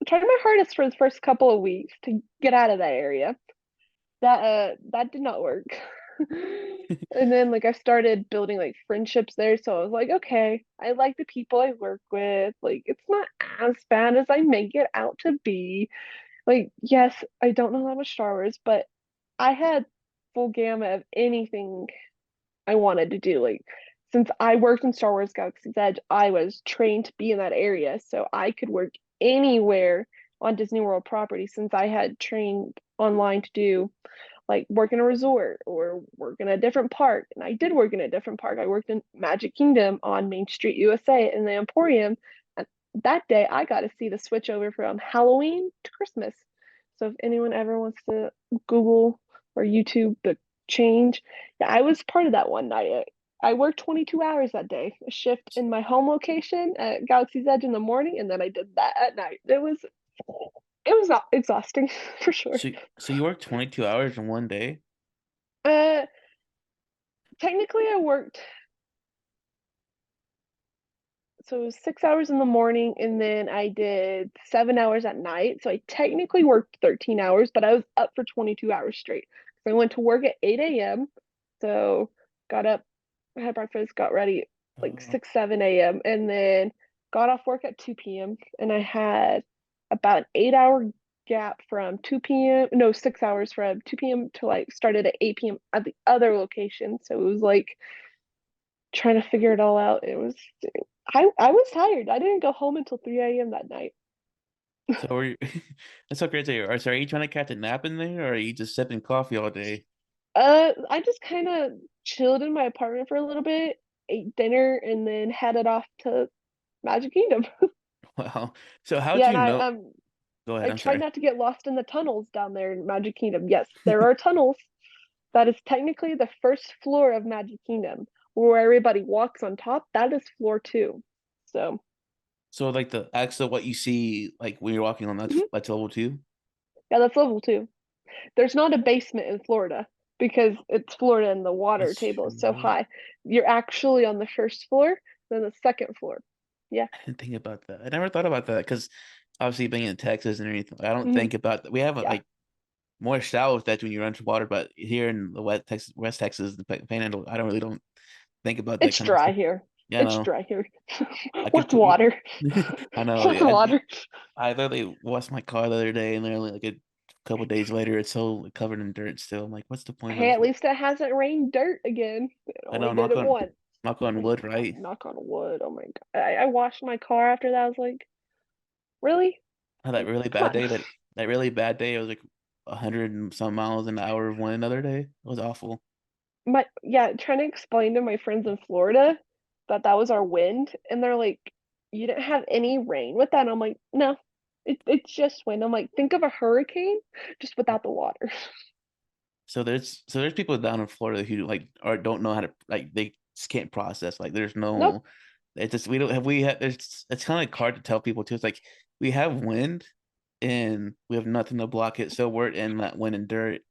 tried my hardest for the first couple of weeks to get out of that area. That did not work. And then like I started building like friendships there, so I was like, okay, I like the people I work with. Like it's not as bad as I make it out to be. Like, yes, I don't know that much Star Wars, but I had full gamut of anything I wanted to do. Like, since I worked in Star Wars Galaxy's Edge, I was trained to be in that area, so I could work anywhere on Disney World property since I had trained online to do like work in a resort or work in a different park. And I did work in a different park. I worked in Magic Kingdom on Main Street, USA in the Emporium. And that day I got to see the switch over from Halloween to Christmas. So if anyone ever wants to Google or YouTube the change, yeah, I was part of that one night. I worked 22 hours that day, a shift in my home location at Galaxy's Edge in the morning, and then I did that at night. It was not exhausting for sure. So you work 22 hours in one day? Uh, Technically, I worked so it was 6 hours in the morning, and then I did 7 hours at night. So I technically worked 13 hours, but I was up for 22 hours straight. So I went to work at 8 a.m. So got up, had breakfast, got ready like Oh, 6, 7 a.m., and then got off work at 2 p.m. And I had about an 8 hour gap from 2 p.m. No, 6 hours from 2 p.m. to like started at 8 p.m. at the other location. So it was like trying to figure it all out. I was tired. I didn't go home until 3 a.m. that night. so are you, that's so great to hear. So are you trying to catch a nap in there, or are you just sipping coffee all day? I just kind of chilled in my apartment for a little bit, ate dinner, and then headed off to Magic Kingdom. Wow. So how'd Yeah, you and know? Go ahead. I I'm tried sorry. not to get lost in the tunnels down there in Magic Kingdom. Yes, there are tunnels. That is technically the first floor of Magic Kingdom, where everybody walks on top. That is floor two. So, So like the actual what you see like when you're walking on mhm. that's level two. Yeah, that's level two. There's not a basement in Florida because it's Florida and the water That's table is so true. high. You're actually on the first floor, then the second floor. Yeah. I didn't think about that. I never thought about that because obviously being in Texas and everything, I don't Hmm. think about that. We have Yeah. like more south that's when you're underwater, but here in the West Texas, the Panhandle, I don't think about that It's kind of dry stuff. here. Yeah, It's no, dry here. I could What's put. water? I know. What's water? I literally washed my car the other day, and literally like a couple days later, it's so covered in dirt still. I'm like, what's the point Hey, of? at least it hasn't rained dirt again. It I only know, did it once. knock on wood, right? Knock on wood. Oh my God. I washed my car after that. I was like, really? Had that Like, really come bad on. day. That really bad day. It was like 100 and some miles an hour of wind another day. It was awful. Yeah, trying to explain to my friends in Florida that that was our wind, and they're like, "You didn't have any rain with that." And I'm like, "No, it's just wind." I'm like, "Think of a hurricane, just without the water." So there's people down in Florida who like or don't know how to like they just can't process. Like there's Nope. no it's just we have it's kind of like hard to tell people too. It's like we have wind and we have nothing to block it. So we're in that wind and dirt,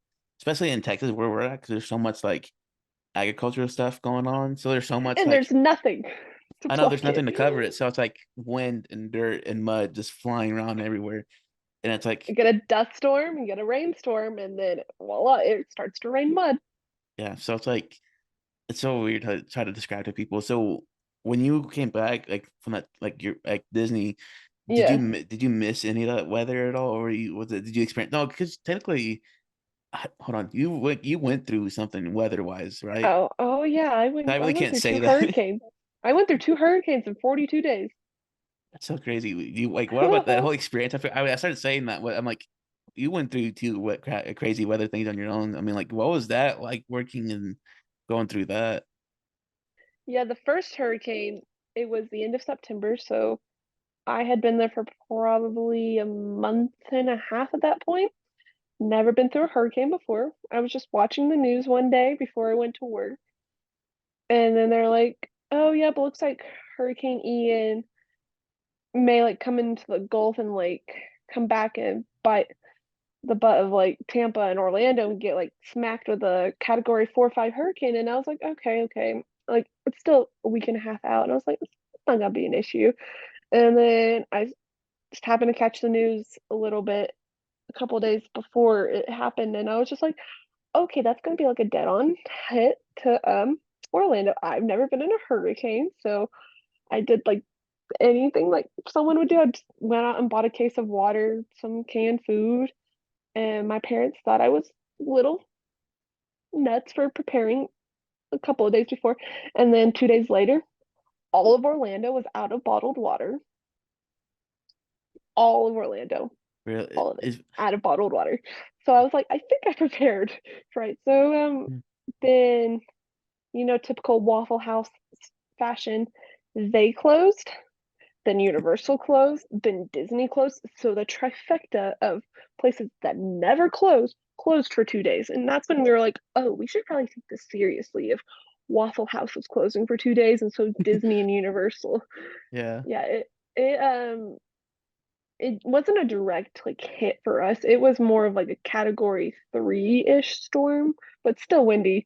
especially in Texas where we're at, because there's so much like agricultural stuff going on. So there's so much And like there's nothing to I know there's block it. nothing to cover it. So it's like wind and dirt and mud just flying around everywhere. And it's You like, get a dust storm, you get a rainstorm, and then voila, it starts to rain mud. yeah. So it's like it's so weird to try to describe to people. So when you came back, like from that, like your like Disney, Yeah. did you miss any of that weather at all, or you was it did you experience? No, because technically, hold on, you went through something weather wise, right? Oh yeah, I I really went can't through two say that. hurricanes. I went through two hurricanes in 42 days. That's so crazy. You like what about that whole experience? I started saying that. I'm like, you went through two crazy weather things on your own. I mean, like, what was that like working and going through that? Yeah, the first hurricane, it was the end of September, so I had been there for probably a month and a half at that point. Never been through a hurricane before. I was just watching the news one day before I went to work, and then they're like, "Oh, yeah, but looks like Hurricane Ian may like come into the Gulf and like come back and bite the butt of like Tampa and Orlando and get like smacked with a category 4 or 5 hurricane." And I was like, okay, okay. Like it's still a week and a half out. And I was like, it's not gonna be an issue. And then I just happened to catch the news a little bit a couple of days before it happened, and I was just like, okay, that's gonna be like a dead on hit to Orlando. I've never been in a hurricane, so I did like anything like someone would do. I just went out and bought a case of water, some canned food, and my parents thought I was little nuts for preparing a couple of days before. And then 2 days later, all of Orlando was out of bottled water. All of Orlando, Really all of it is. out of bottled water. So I was like, I think I prepared, right? So then typical Waffle House fashion, they closed, then Universal closed, then Disney closed. So the trifecta of places that never closed for 2 days. And that's when we were like, oh, we should probably take this seriously if Waffle House was closing for 2 days and so Disney and Universal. Yeah, Yeah, it wasn't a direct like hit for us. It was more of like a category 3-ish storm, but still windy.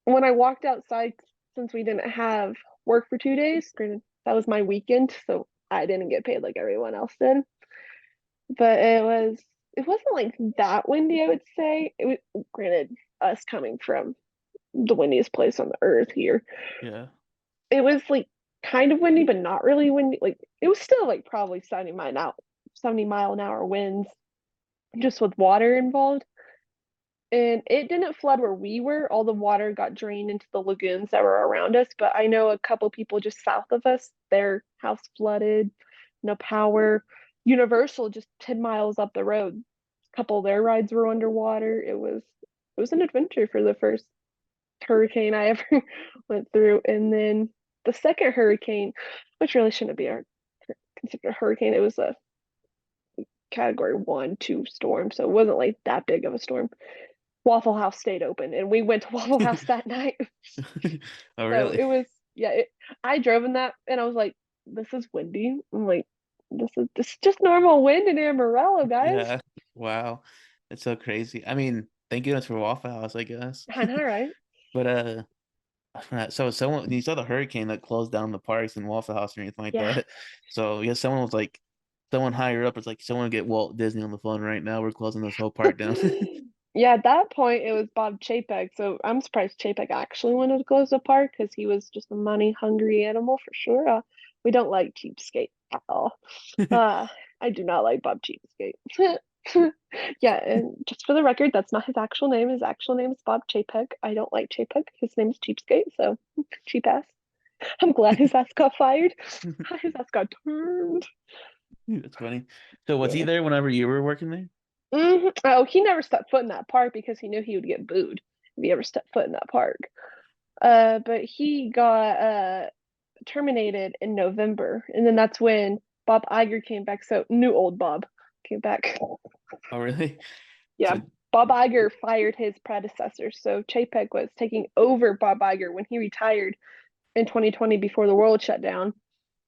When I walked outside, since we didn't have work for 2 days, granted that was my weekend, so I didn't get paid like everyone else did. But it wasn't like that windy, I would say. It was granted us coming from the windiest place on the earth here. yeah, It was like kind of windy, but not really windy. Like it was still like probably 70-mile an hour winds, just with water involved. And it didn't flood where we were. All the water got drained into the lagoons that were around us. But I know a couple people just south of us, their house flooded, no power. Universal just 10 miles up the road, a couple of their rides were underwater. It was an adventure for the first hurricane I ever went through. And then the second hurricane, which really shouldn't be considered a hurricane, it was a category 1, 2 storm. So it wasn't like that big of a storm. Waffle House stayed open and we went to Waffle House that night. oh So really? it was, yeah, I drove in that and I was like, this is windy. I'm like, this is just normal wind in Amarillo, guys. Yeah, wow, it's so crazy. I mean, thank goodness for Waffle House, I guess. I know, right? But so someone you saw the hurricane that closed down the parks and Waffle House or anything like Yeah. that. So yeah, someone was like, someone higher up was like, someone get Walt Disney on the phone right now. We're closing this whole park down. Yeah, at that point it was Bob Chapek. So I'm surprised Chapek actually wanted to close the park because he was just a money hungry animal for sure. We don't like cheapskate at all. Uh, I do not like Bob Cheapskate. Yeah, and just for the record, that's not his actual name. His actual name is Bob Chapek. I don't like Chapek. His name is Cheapskate, so cheap ass. I'm glad his ass got fired. His ass got turned. That's funny. So was he Yeah. there whenever you were working there? Oh, he never stepped foot in that park because he knew he would get booed if he ever stepped foot in that park. But he got terminated in November, and then that's when Bob Iger came back. So new old Bob came back. Oh really? Yeah, So Bob Iger fired his predecessor. So Chapek was taking over Bob Iger when he retired in 2020 before the world shut down.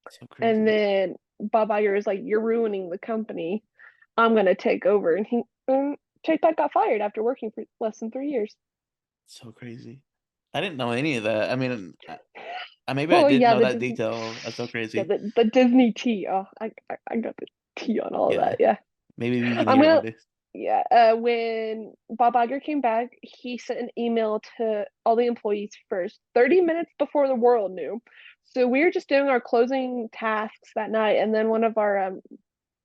so And crazy. then Bob Iger is like, "You're ruining the company. I'm gonna take over." And Chapek got fired after working for less than 3 years. So crazy. I didn't know any of that. I mean, maybe I Oh did yeah, know the that Disney, detail. That's so yeah, crazy. the Disney tea. Oh, I got the tea on all of Yeah. that. Yeah, Maybe we can I'm hear it one gonna day. yeah, when Bob Iger came back, he sent an email to all the employees first, 30 minutes before the world knew. So we were just doing our closing tasks that night, and then one of our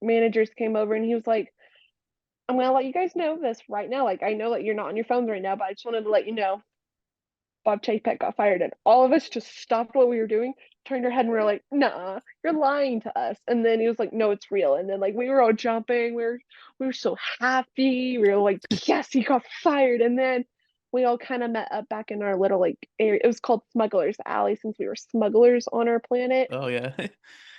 managers came over and he was like, "I'm gonna let you guys know this right now. Like, I know that you're not on your phones right now, but I just wanted to let you know Bob Chapek got fired." And all of us just stopped what we were doing, turned our head, and we were like, "Nah, you're lying to us." And then he was like, "No, it's real." And then like we were all jumping, we were so happy. We were like, "Yes, he got fired." And then we all kind of met up back in our little like area. It was called Smugglers Alley since we were smugglers on our planet. Oh yeah.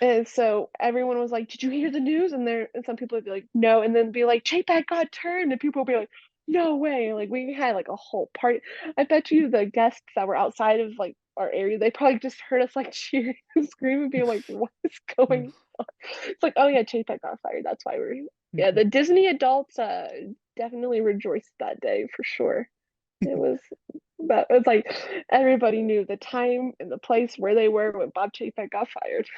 And so everyone was like, "Did you hear the news?" And some people would be like, "No," and then be like, "Chapek got turned," and people would be like, "No way!" Like we had like a whole party. I bet you the guests that were outside of like our area, they probably just heard us like cheering and screaming, being like, "What is going on?" It's like, "Oh yeah, Chapek got fired. That's why we're." Yeah, the Disney adults definitely rejoiced that day for sure. It was that was like everybody knew the time and the place where they were when Bob Chapek got fired.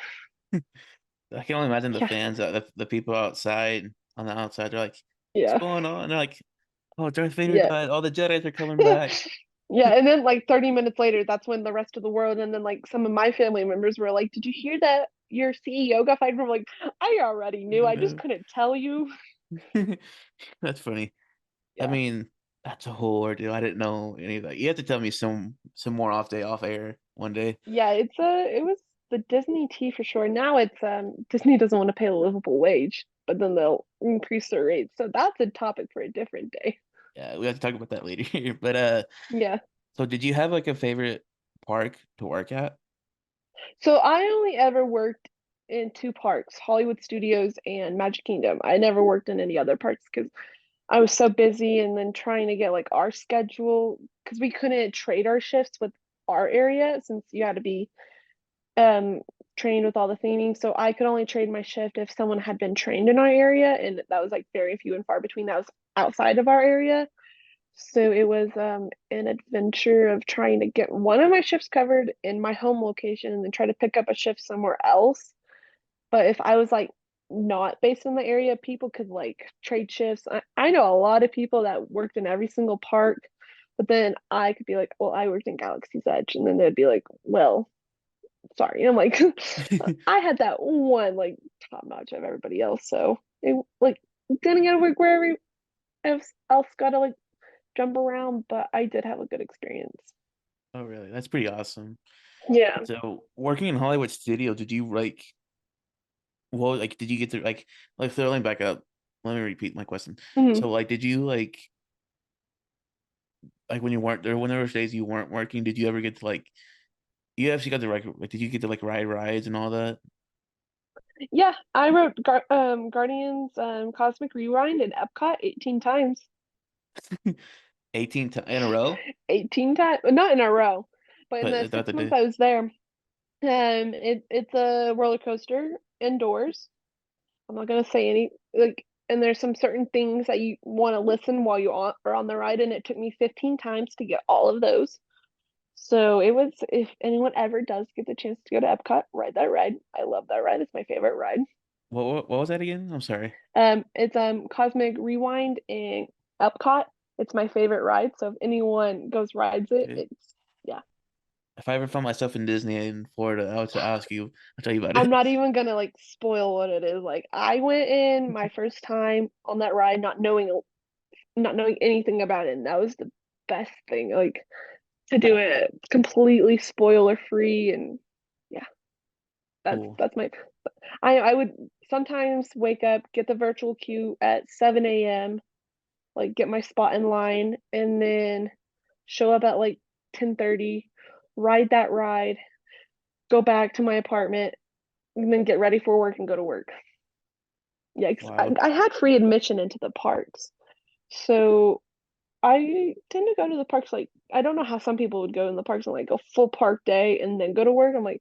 I can only imagine the Yeah, fans, the people outside on the outside. They're like, "What's yeah, going on?" They're like, "Oh, Darth Vader yeah. died. All the Jedi's are coming back." Yeah, and then like 30 minutes later, that's when the rest of the world and then like some of my family members were like, "Did you hear that your CEO got fired?" From like, I already knew. I just No. couldn't tell you. That's funny. I Yeah. mean, that's a whole ordeal. I didn't know any of that. You have to tell me some more off air one day. Yeah, it was the Disney tea for sure. Now it's Disney doesn't want to pay a livable wage, but then they'll increase their rates. So that's a topic for a different day. Yeah, we have to talk about that later. But Yeah. so did you have like a favorite park to work at? So I only ever worked in two parks, Hollywood Studios and Magic Kingdom. I never worked in any other parks because I was so busy and then trying to get like our schedule because we couldn't trade our shifts with our area since you had to be um trained with all the theming. So I could only trade my shift if someone had been trained in our area, and that was like very few and far between. That was outside of our area. So it was an adventure of trying to get one of my shifts covered in my home location and then try to pick up a shift somewhere else. But if I was like not based in the area, people could like trade shifts. I know a lot of people that worked in every single park, but then I could be like, well, I worked in Galaxy's Edge, and then they'd be like, well, sorry. And I'm like, I had that one like top notch of everybody else, so it like didn't get to work where else got to like jump around, but I did have a good experience. Oh, really? That's pretty awesome. Yeah. So working in Hollywood studio, did you like well like did you get to like throwing back up? Let me repeat my question. Mhm. So like did you like when you weren't there when there was days you weren't working, did you ever get to you actually got to like did you get to like ride rides and all that? Yeah, I wrote Guardians Cosmic Rewind in Epcot 18 times. In a row? 18 times, not in a row, but in the But throughout the 6 months day. I was there. It's a roller coaster indoors. I'm not gonna say any like, and there's some certain things that you want to listen while are on the ride, and it took me 15 times to get all of those. So it was, if anyone ever does get the chance to go to Epcot, ride that ride. I love that ride. It's my favorite ride. What was that again? I'm sorry. It's Cosmic Rewind in Epcot. It's my favorite ride. So if anyone goes rides it, Okay. it's yeah. If I ever found myself in Disney in Florida, I would ask you. I'll tell you about I'm it. not even gonna like spoil what it is. Like I went in my first time on that ride not knowing anything about it, and that was the best thing. Like to do it completely spoiler free, and yeah, Cool. that's my. I would sometimes wake up, get the virtual queue at 7 a.m., like get my spot in line, and then show up at like 10:30, ride that ride, go back to my apartment, and then get ready for work and go to work. Yeah, 'cause Wow. I had free admission into the parks, so I tend to go to the parks like I don't know how some people would go in the parks and like go full park day and then go to work. I'm like,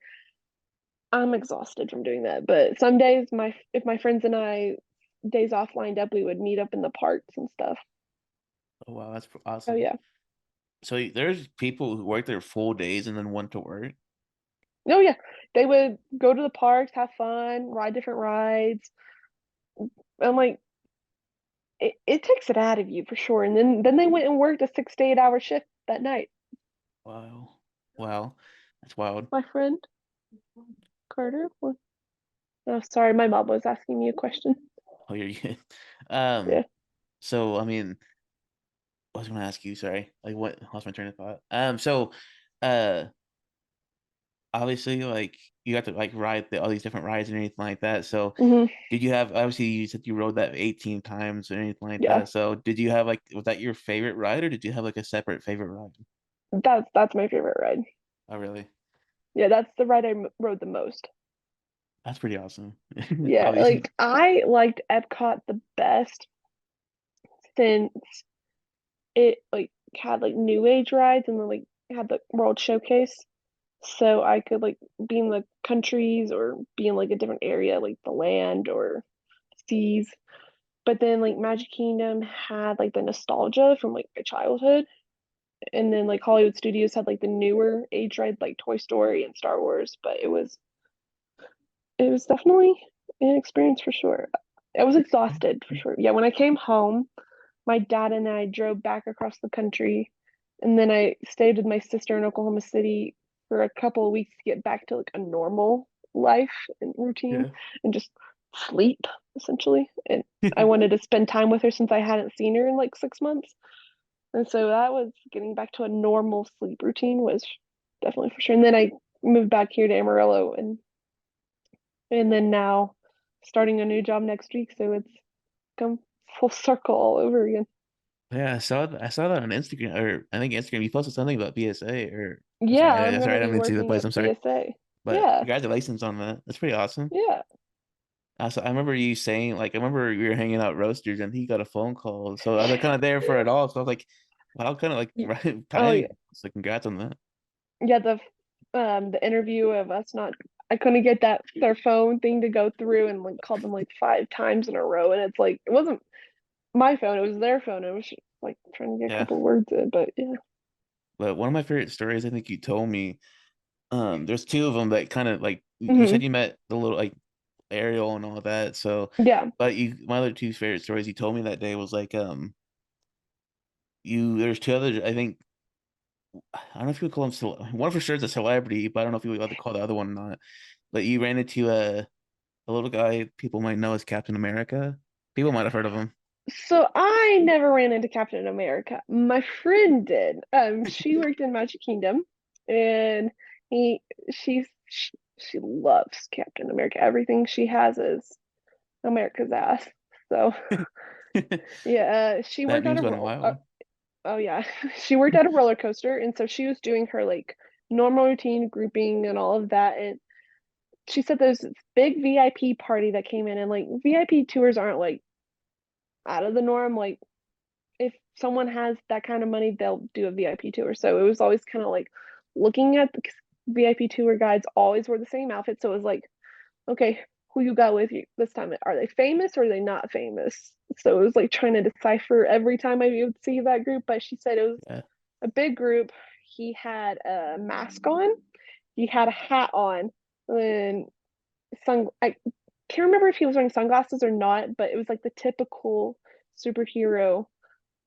I'm exhausted from doing that. But some days my if my friends and I days off lined up, we would meet up in the parks and stuff. Oh, wow, that's Oh awesome. yeah. So there's people who work their full days and then want to work. Oh yeah. They would go to the parks, have fun, ride different rides. I'm like, it takes it out of you for sure. And then they went and worked a 6 to 8 hour shift that night. Wow. Wow. That's wild. My friend Carter. Oh, sorry, my mom was asking me a question. Oh, you're good. Yeah. So I mean, I was gonna ask you, sorry. Like what lost my train of thought. So uh obviously like you got to like ride all these different rides and anything like that. So Hmm. did you have obviously you said you rode that 18 times or anything like Yeah. that. So did you have like was that your favorite ride or did you have like a separate favorite ride? That's my favorite ride. Oh, really? Yeah, that's the ride rode the most. That's pretty awesome. Yeah, Obviously. like I liked Epcot the best since it like had like new age rides and then like had the World Showcase. So I could like be in the countries or be in like a different area, like the land or seas. But then like Magic Kingdom had like the nostalgia from like my childhood. And then like Hollywood Studios had like the newer age ride like Toy Story and Star Wars. But it was definitely an experience for sure. I was exhausted for sure. Yeah, when I came home, my dad and I drove back across the country, and then I stayed with my sister in Oklahoma City for a couple of weeks to get back to like a normal life and routine Yeah. and just sleep essentially. And I wanted to spend time with her since I hadn't seen her in like 6 months. And so that was getting back to a normal sleep routine was definitely for sure. And then I moved back here to Amarillo and then now starting a new job next week. So it's come full circle all over again. Yeah, I saw that on Instagram, or I think Instagram. You posted something about BSA, or Yeah, I'm that's gonna right. I'm be into the working place. at I'm sorry, BSA. but Yeah, congratulations on that. That's pretty awesome. yeah. So I remember you saying, like, I remember we were hanging out roasters, and he got a phone call. So I was kind of there for it all. So I was like, wow, kind of like Y- right Oh yeah, timing. So congrats on that. yeah. The interview of us not. I couldn't get their phone thing to go through and like called them like 5 times in a row, and it's like it wasn't my phone, it was their phone. It was just, like trying to get a Yeah, couple words in, but yeah. but one of my favorite stories, I think you told me, there's two of them that kind of like you said Hmm. you met the little like Ariel and all that. So, Yeah. but you my other two favorite stories you told me that day was like you there's two others. I think I don't know if you would call him one for sure is a celebrity, but I don't know if you would to call the other one or not. But you ran into a little guy people might know as Captain America. People might have heard of him. So I never ran into Captain America. My friend did. She worked in Magic Kingdom, and he, she loves Captain America. Everything she has is America's ass. So yeah, she That worked at meme's a going uh, wild. oh yeah, she worked at a roller coaster, and so she was doing her like normal routine, grouping, and all of that. And she said there's this big VIP party that came in, and like VIP tours aren't like out of the norm. Like if someone has that kind of money, they'll do a VIP tour. So it was always kind of like looking at the VIP tour guides always wore the same outfit. So it was like, okay, who you got with you this time? Are they famous or are they not famous? So it was like trying to decipher every time I would see that group. But she said it was Yeah. a big group. He had a mask on, he had a hat on, and I can't remember if he was wearing sunglasses or not, but it was like the typical superhero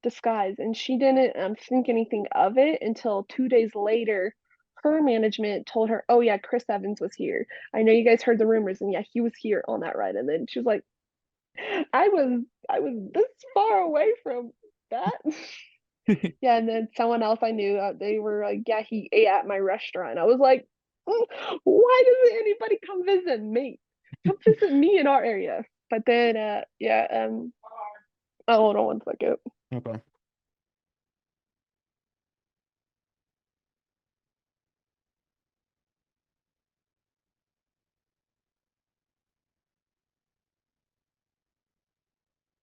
disguise. And she didn't think anything of it until 2 days later. Her management told her, "Oh yeah, Chris Evans was here. I know you guys heard the rumors, and yeah, he was here on that ride." And then she was like, "I was this far away from that." Yeah, and then someone else I knew, they were like, "Yeah, he ate at my restaurant." I was like, "Why doesn't anybody come visit me? Come visit me in our area." But then, yeah, oh, hold on one second. No problem.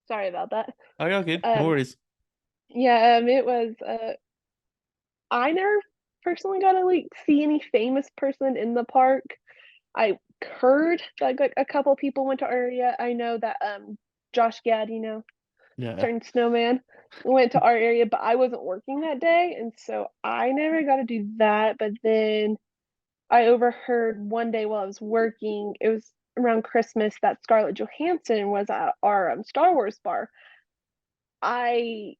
Sorry about that. Oh, you're all good. No Um, worries. yeah, it was. I never personally got to like see any famous person in the park. I heard like a couple people went to our area. I know that Josh Gad, Yeah. certain snowman, went to our area, but I wasn't working that day, and so I never got to do that. But then I overheard one day while I was working, it was around Christmas, that Scarlett Johansson was at our Star Wars bar. I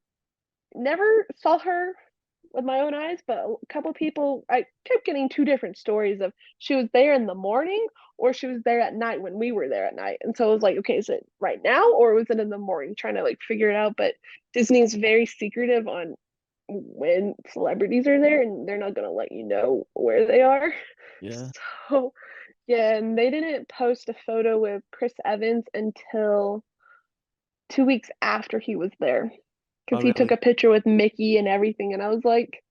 never saw her with my own eyes, but a couple people, I kept getting two different stories of she was there in the morning or she was there at night when we were there at night. And so I was like, okay, is it right now or was it in the morning? Trying to like figure it out. But Disney's very secretive on when celebrities are there and they're not going to let you know where they are. Yeah. So, yeah, and they didn't post a photo with Chris Evans until 2 weeks after he was there Oh, because he took really? a picture with Mickey and everything. And I was like,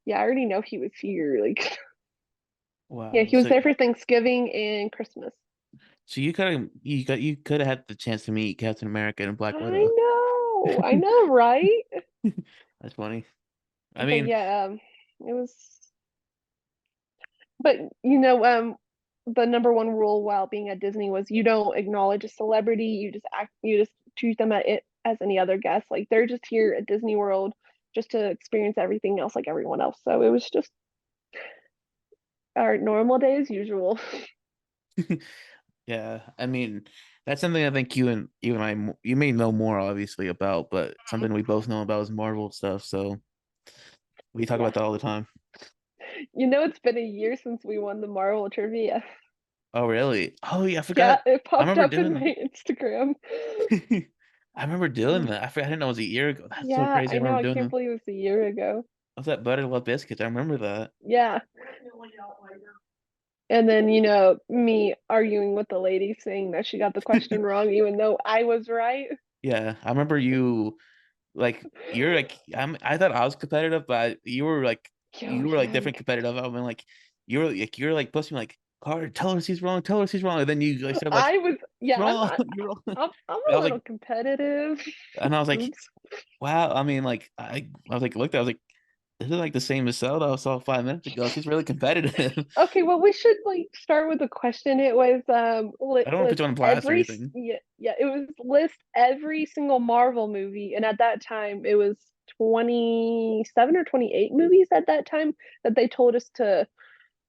yeah, I already know he was here. Like, yeah, Wow. he was there for Thanksgiving and Christmas. So you could have had the chance to meet Captain America and Black Widow. I know, right? That's funny. I But mean, yeah, it was. But the number one rule while being at Disney was you don't acknowledge a celebrity. You just treat them at it as any other guest. Like they're just here at Disney World just to experience everything else like everyone else. So it was just our normal day as usual. Yeah, I mean, that's something I think you and you may know more obviously about, but something we both know about is Marvel stuff. So we talk Yeah. about that all the time. It's been a year since we won the Marvel trivia. Oh, really? Oh, yeah, I Yeah, forgot. it I popped remember up in doing. my Instagram. I remember doing that. I didn't know it was a year ago. That's so Yeah, crazy. I I know. remember I doing can't that. believe it was a year ago. What's that butter love biscuits? I remember that. Yeah. And then, me arguing with the lady saying that she got the question wrong, even though I was right. Yeah, I remember you like you're like I thought I was competitive, but Yo, you were like yeah. different competitive. I mean like you're like pushing me like Carter, tell her she's wrong, tell her she's wrong. And then you like said like I was, it's yeah, wrong, you're wrong. I'm I a was little like competitive. and I was like, Oops. wow, I mean like I was like looked, I was like, this is like the same as Zelda I saw 5 minutes ago. She's really competitive. Okay, well, we should like start with a question. It was I don't want to put you on blast or anything. it was list every single Marvel movie, and at that time it was 27 or 28 movies at that time that they told us to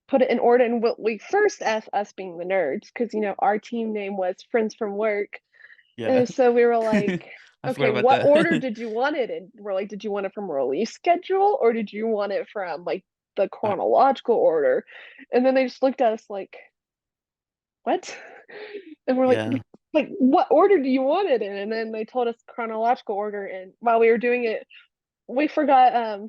put it in order. And what we first asked, us being the nerds, because our team name was Friends from Work, Yeah. and so we were like, I forgot okay, about what order that. did you want it in? We're like, did you want it from release schedule or did you want it from like the I, chronological order? And then they just looked at us like, what? And we're yeah. like, what order do you want it in? And then they told us chronological order. And while we were doing it, we forgot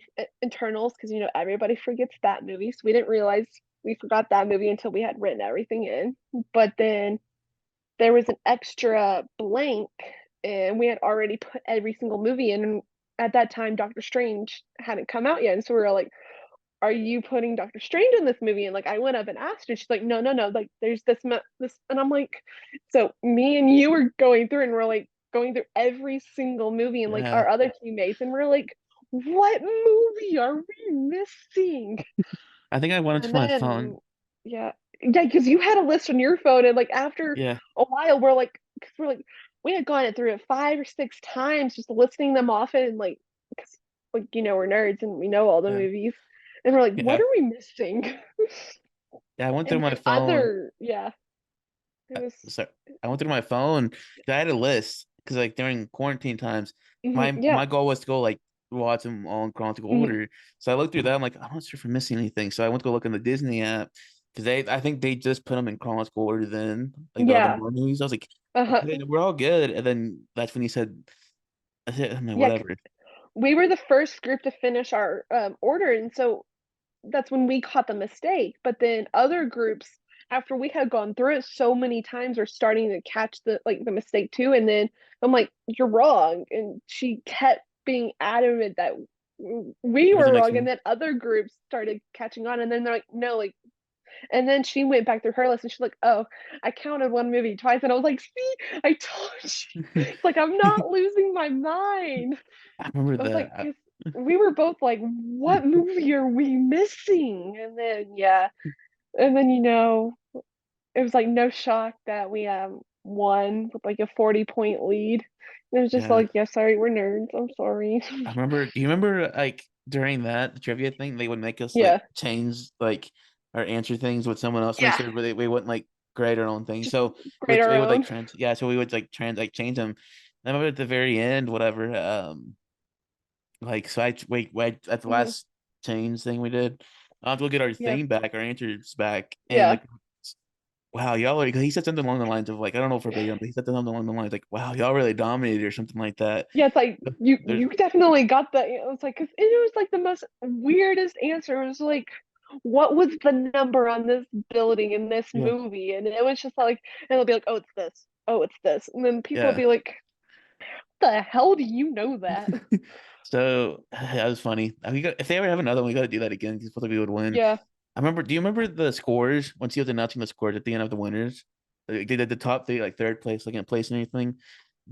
internals because everybody forgets that movie. So we didn't realize we forgot that movie until we had written everything in. But then there was an extra blank and we had already put every single movie in, and at that time Doctor Strange hadn't come out yet, and so we were like, are you putting Doctor Strange in this movie? And like I went up and asked her, she's like, no, no, no, like there's this, and I'm like, so me and you were going through and we're like going through every single movie and like Yeah. our other teammates, and we're like, what movie are we missing? I think I went And into my then, phone. yeah, yeah, because you had a list on your phone, and like after Yeah. a while, because we're like, we had gone it through it 5 or 6 times, just listing them off and like, because like we're nerds and we know all the Yeah. movies, and we're like, what Yeah. are we missing? Yeah. I went through And my then phone. yeah, it was, Sorry. I went through my phone 'cause I had a list because like during quarantine times, yeah, my goal was to go like watch them all in chronological mhm, order. So I looked through that. I'm like, I'm not sure if I'm missing anything. So I went to go look in the Disney app because I think they just put them in chronological order then, like the other yeah, more movies. I was like, uh-huh, okay, we're all good. And then that's when he said, I said, I'm like, yeah. whatever. We were the first group to finish our order, and so that's when we caught the mistake. But then other groups, after we had gone through it so many times, are starting to catch the mistake too. And then I'm like, "You're wrong," and she kept being adamant that we It was the were next wrong. And one. then other groups started catching on, and then they're like, "No, like." And then she went back through her list, and she's like, "Oh, I counted one movie twice," and I was like, "See, I told you." It's like I'm not losing my mind. I remember I was like, that. 'cause we were both like, what movie are we missing? And then yeah, and then it was like no shock that we won with like a 40-point lead. It was just Yeah. like, yeah, sorry, we're nerds. I'm sorry. I remember, do you remember like during that the trivia thing, they would make us like Yeah. change like or answer things with someone else to make Yeah. sure we wouldn't like grade our own thing. Just So grade our they would like own. trans yeah, so we would like change them. And I remember at the very end, whatever, like so wait at the Hmm. last change thing we did, I have to go get our Yeah. thing back, our answers back, and Yeah. like wow, y'all like he said something along the lines of like I don't know verbatim, but he said something along the lines like wow, y'all really dominated or something like that. Yeah, it's like There's you definitely got that. It was like, 'cause it was like the most weirdest answer. It was like, what was the number on this building in this yeah, movie? And it was just like, and it'll be like, oh, it's this. Oh, it's this. And then people will yeah. be like, the hell do you know that? So that was funny. If they ever have another one, we got to do that again because both of you would win. Yeah. I remember. Do you remember the scores once he was announcing the scores at the end of the winners? Like, they did the top three, like third place, second place, and anything.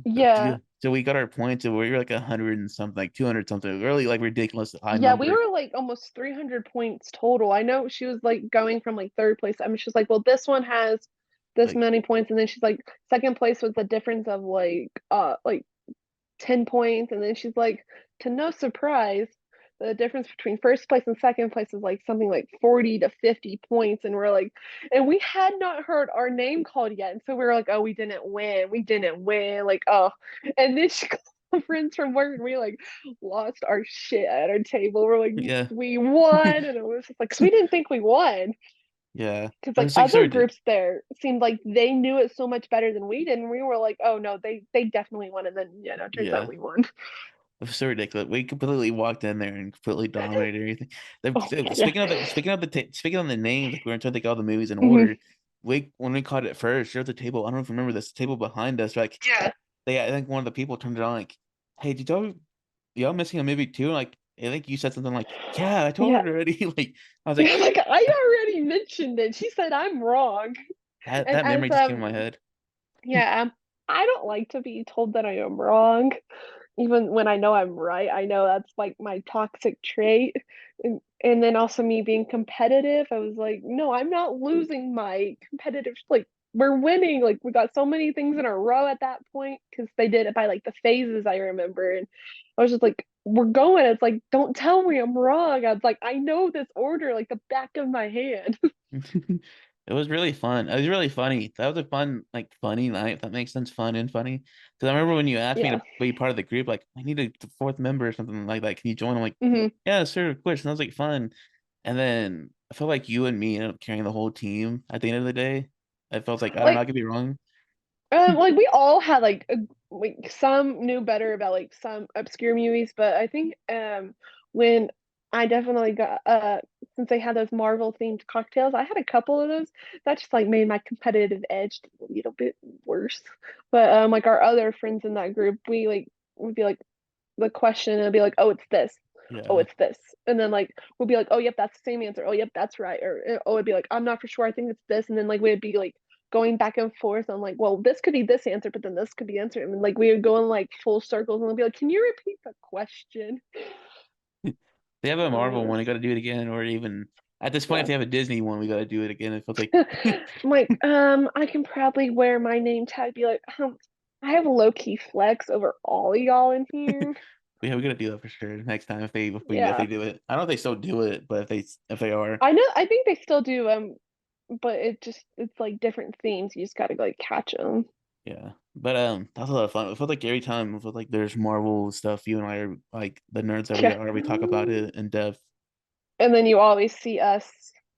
Yeah. So we got our points, and we were like 100 and something, like 200 something, really like ridiculous high Yeah, we number. were like almost 300 points total. I know she was like going from like third place. I mean, she's like, well, this one has this Like many points. And then she's like, second place was the difference of like 10 points, and then she's like, to no surprise, the difference between first place and second place is like something like 40 to 50 points. And we're like, and we had not heard our name called yet. And so we were like, oh, we didn't win. We didn't win. Like, oh, and then she friends from work and we like lost our shit at our table. We're like, Yeah. we won. And it was just like, because we didn't think we won. Yeah. Because It like was like other sort of groups there seemed like they knew it so much better than we did. And we were like, oh no, they definitely won. And then yeah, no, it turns out yeah. we won. It was so ridiculous. We completely walked in there and completely dominated everything. Oh yeah. Speaking of the names, like we were trying to think all the movies in Hmm. order. We when we caught it first, there's a table. I don't know if you remember this table behind us. Like Yeah. I think one of the people turned it on. Like, hey, did y'all missing a movie too? Like, I think you said something like, yeah, I told Yeah. her already. Like, I was like, Yeah, like I already mentioned it. She said I'm wrong. And that as memory just came in my head. yeah, I don't like to be told that I am wrong, even when I know I'm right. I know that's like my toxic trait. And then also me being competitive, I was like, no, I'm not losing my competitive, like we're winning. Like we got so many things in a row at that point because they did it by like the phases I remember. And I was just like, we're going. It's like, don't tell me I'm wrong. I was like, I know this order like the back of my hand. It was really fun. It was really funny. That was a fun, like funny night. If that makes sense, fun and funny. Because I remember when you asked me Yeah. to be part of the group, like I need a fourth member or something like that. Can you join? I'm like, Hmm. yeah, sure, of course. And that was like fun. And then I felt like you and me ended up carrying the whole team at the end of the day. I felt like I don't know, I Like could be wrong. like we all had like some knew better about like some obscure movies, but I think when I definitely got since they had those Marvel themed cocktails, I had a couple of those. That just like made my competitive edge a little bit worse. But like our other friends in that group, we like would be like the question and it'd be like, oh, it's this. Oh, Yeah. it's this. And then like we'll be like, oh, yep, that's the same answer. Oh, yep, that's right. Or oh, it'd be like, I'm not for sure. I think it's this. And then like we'd be like going back and forth on like, well, this could be this answer, but then this could be answer. And like we would go in like full circles and we'd be like, can you repeat the question? They have a Oh, Marvel one, we gotta do it again, or even at this point, if yeah. they have a Disney one, we gotta do it again. It feels like I'm like, I can probably wear my name tag, be like, I have a low key flex over all of y'all in here. we gotta do that for sure next time if Yeah. they do it. I don't know if they still do it, but if they are, I know I think they still do but it's like different themes. You just gotta like catch them. yeah. But that's a lot of fun. It felt like every time it felt like there's Marvel stuff, you and I are like the nerds that we Yeah. are, we talk about it in depth. And then you always see us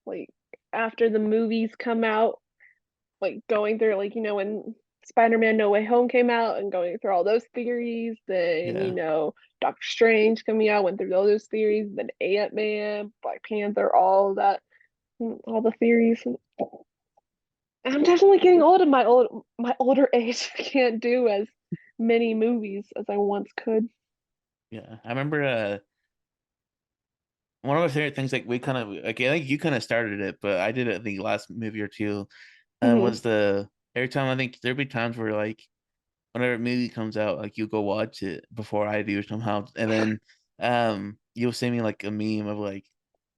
like after the movies come out, like going through like when Spider-Man No Way Home came out and going through all those theories, then Yeah. Doctor Strange coming out, went through all those theories, then Ant-Man, Black Panther, all of that, all the theories. I'm definitely getting old in my older age. I can't do as many movies as I once could. Yeah. I remember one of my favorite things like we kind of like I think you kind of started it, but I did it the last movie or two. Hmm. Was the every time I think there'd be times where like whenever a movie comes out, like you go watch it before I do somehow, and then you'll send me like a meme of like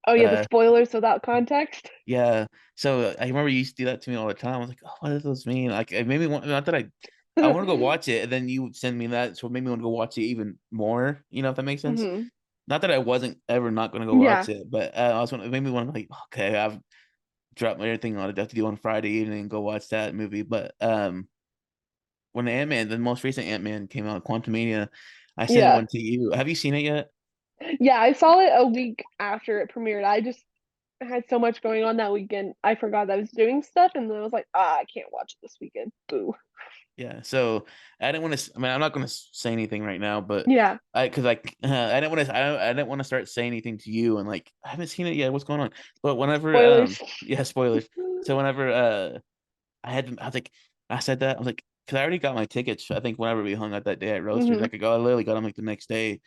Oh yeah, the uh spoilers without context. yeah. So I remember you used to do that to me all the time. I was like, oh, what does this mean? Like it made me want not that I want to go watch it, and then you would send me that, so it made me want to go watch it even more. You know if that makes sense? Hmm. Not that I wasn't ever not going to go Yeah, watch it, but it made me want to like, okay, I've dropped everything on it. I have to do on Friday evening and go watch that movie. But when the most recent Ant-Man came out, Quantumania, I sent yeah, one to you. Have you seen it yet? yeah. I saw it a week after it premiered. I just had so much going on that weekend. I forgot I was doing stuff, and then I was like, I can't watch it this weekend. Boo. Yeah. So I didn't want to. I mean, I'm not going to say anything right now, but Yeah. because I didn't want to. I didn't want to start saying anything to you, and like I haven't seen it yet. What's going on? But whenever Spoilers. yeah, spoilers. So whenever I was like, I said that I was like, because I already got my tickets. I think whenever we hung out that day at Roasters, I Hmm. could go. I literally got them like the next day.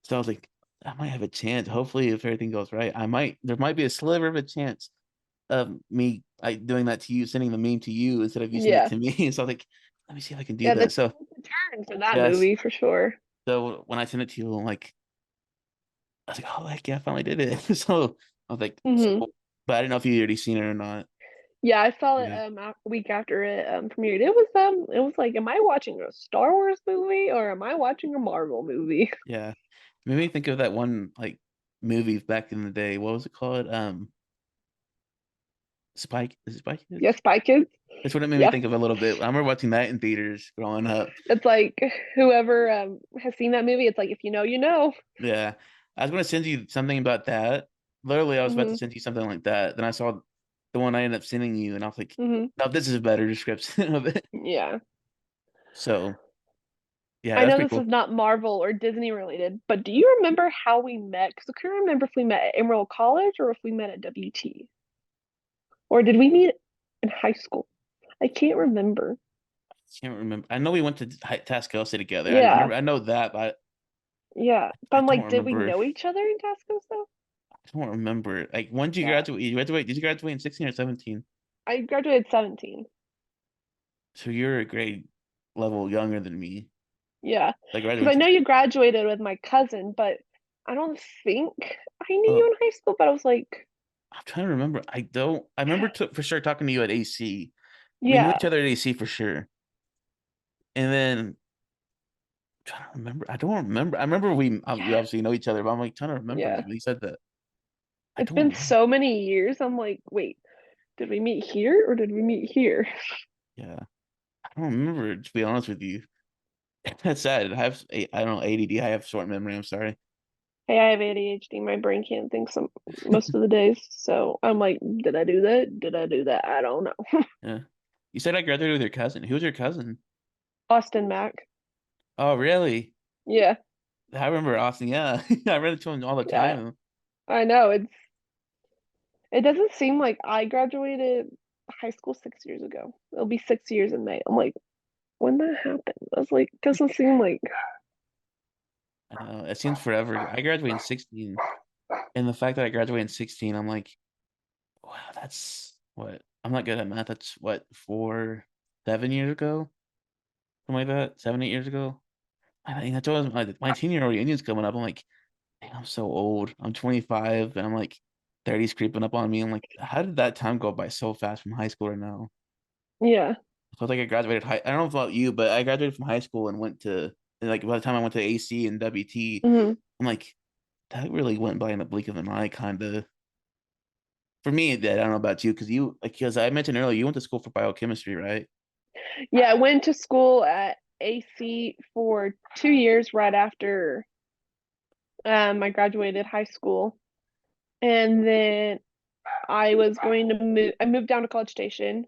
So I was like, I might have a chance. Hopefully, if everything goes right, I might. There might be a sliver of a chance of me doing that to you, sending the meme to you instead of you sending it Yeah. to me. So I was like, let me see if I can do Yeah. The that. So turn for that yes. movie for sure. So when I sent it to you, I'm like, I was like, oh heck yeah, I finally did it. So I was like, so Hmm. cool. But I didn't know if you already seen it or not. Yeah, I saw it Yeah. a week after it premiered. It was like, am I watching a Star Wars movie or am I watching a Marvel movie? Yeah. It made me think of that one like movie back in the day. What was it called? Spike. Is it Spy Kids? Yes, Spy Kids. That's what it made me Yep. think of a little bit. I remember watching that in theaters growing up. It's like whoever has seen that movie, it's like if you know, you know. Yeah. I was gonna send you something about that. Literally, I was about to Hmm. send you something like that. Then I saw the one I ended up sending you, and I was like, Hmm. no, this is a better description of it. Yeah. So yeah, I that's know pretty this is cool. not Marvel or Disney related, but do you remember how we met? Because I can't remember if we met at Emerald College or if we met at WT. Or did we meet in high school? I can't remember. Can't remember. I know we went to Tascalce together. I Yeah, remember. I know that, but yeah. But I I'm don't like, did we remember. know each other in Tasco's though? I don't remember. Like, when did you Yeah. graduate? You graduate? Did you graduate in 16 or 17? I graduated 17. So you're a grade level younger than me. Yeah. I Because graduated I in know 16. you graduated with my cousin, but I don't think I knew you Oh, in high school, but I was like, I'm trying to remember. I don't. I remember for sure talking to you at AC. We knew yeah, each other at AC for sure. And then I'm trying to remember. I don't remember. I remember we yeah, obviously know each other, but I'm like trying to remember yeah. when you said that. I It's don't been remember. so many years. I'm like, wait, did we meet here or did we meet here? Yeah, I don't remember. To be honest with you, that's sad. I have I don't know ADD. I have short memory. I'm sorry. Hey, I have ADHD. My brain can't think some most of the days. So I'm like, did I do that? Did I do that? I don't know. Yeah. You said I graduated with your cousin. Who's your cousin? Austin Mac. Oh, really? Yeah, I remember Austin. Yeah, I read it to him all the yeah. time. I know. It doesn't seem like I graduated high school 6 years ago. It'll be 6 years in May. I'm like, when that happened? I was like, doesn't seem like I know it seems forever. I graduated in 16, and the fact that I graduated in 16, I'm like, wow, that's what I'm not good at math. That's what 7 years ago, something like that. 7, 8 years ago. I think that's always my 10-year reunion's coming up. I'm like, dang, I'm so old. I'm 25, and I'm like 30's creeping up on me. I'm like, how did that time go by so fast from high school to now? yeah. I felt like I graduated high. I don't know about you, but I graduated from high school and went to and like by the time I went to AC and WT, Hmm. I'm like, that really went by in the blink of an eye, kind of. For me, I don't know about you, because I mentioned earlier you went to school for biochemistry, right? Yeah, I went to school at AC for 2 years right after I graduated high school. And then I was going to move, I moved down to College Station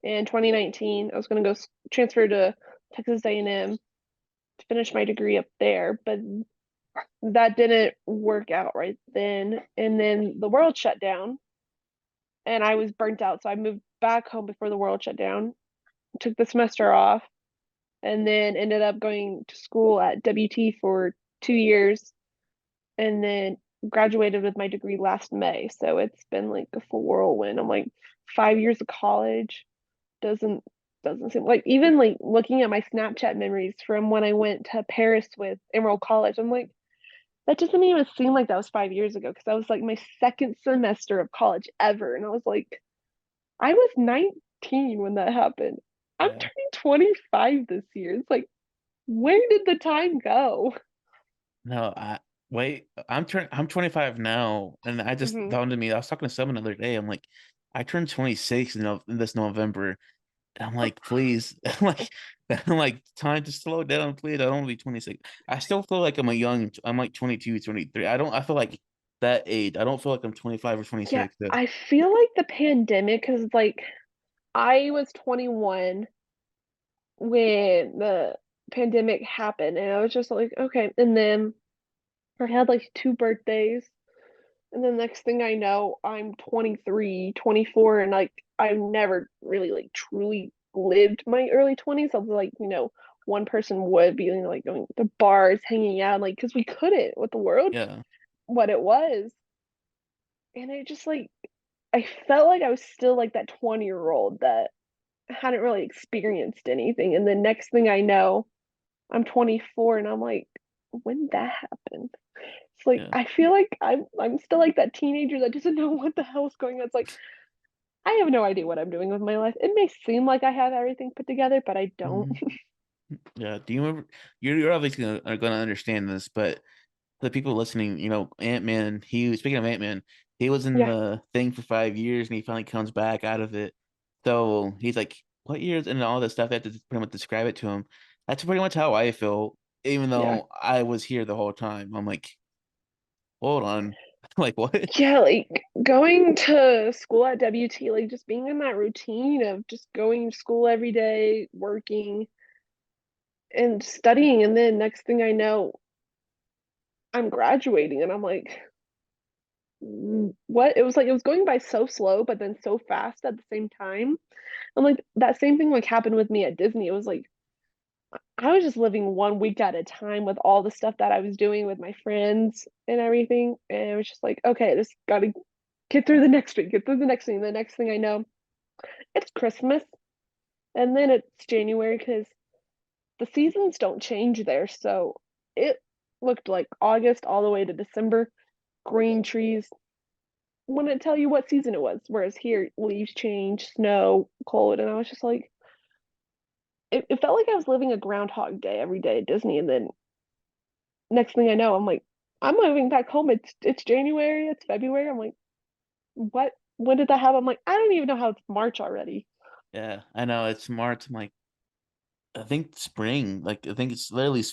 in 2019. I was going to go transfer to Texas A&M to finish my degree up there, but that didn't work out right then. And then the world shut down and I was burnt out. So I moved back home before the world shut down, took the semester off, and then ended up going to school at WT for 2 years and then graduated with my degree last May. So it's been like a full whirlwind. I'm like 5 years of college doesn't doesn't seem like even like looking at my Snapchat memories from when I went to Paris with Emerald College. I'm like, that doesn't even seem like that was 5 years ago because that was like my second semester of college ever. And I was like, I was 19 when that happened. I'm Yeah. turning 25 this year. It's like, where did the time go? No, I wait. I'm 25 now, and I just Hmm. dawned on me. I was talking to someone the other day. I'm like, I turned 26 in this November. And I'm like, please, I'm like, time to slow down, please. I don't want to be 26. I still feel like I'm like 22, 23. I feel like that age. I don't feel like I'm 25 or Yeah, 26. I feel like the pandemic, because like I was 21 when the pandemic happened, and I was just like, okay. And then I had like two birthdays, and then next thing I know, I'm 23, 24, and like I've never really like truly lived my early 20s. I was like, one person would be like going to bars, hanging out, like because we couldn't with the world Yeah, what it was. And it just like I felt like I was still like that 20-year-old that hadn't really experienced anything. And the next thing I know, I'm 24 and I'm like, when did that happen? It's like yeah. I feel like I'm still like that teenager that doesn't know what the hell's going on. It's like I have no idea what I'm doing with my life. It may seem like I have everything put together, but I don't. Mhm. Yeah. Do you remember? You're obviously are gonna understand this, but the people listening, Ant-Man, speaking of Ant-Man, he was in Yeah, the thing for 5 years and he finally comes back out of it. So he's like, what years and all this stuff, they have to pretty much describe it to him. That's pretty much how I feel, even yeah. though I was here the whole time. I'm like, hold on. Like what? Yeah, like going to school at WT, like just being in that routine of just going to school every day, working and studying, and then next thing I know, I'm graduating and I'm like, what? It was like it was going by so slow, but then so fast at the same time. And like that same thing like happened with me at Disney. It was like I was just living 1 week at a time with all the stuff that I was doing with my friends and everything. And it was just like, okay, just gotta get through the next week, get through the next thing. The next thing I know, it's Christmas. And then it's January because the seasons don't change there. So it looked like August all the way to December, green trees. Wouldn't tell you what season it was. Whereas here, leaves change, snow, cold. And I was just like, it felt like I was living a Groundhog Day every day at Disney. And then next thing I know, I'm like, I'm moving back home. It's January, it's February. I'm like, what? When did that happen? I'm like, I don't even know how it's March already. Yeah, I know it's March. I'm like, I think spring. Like, I think it's literally.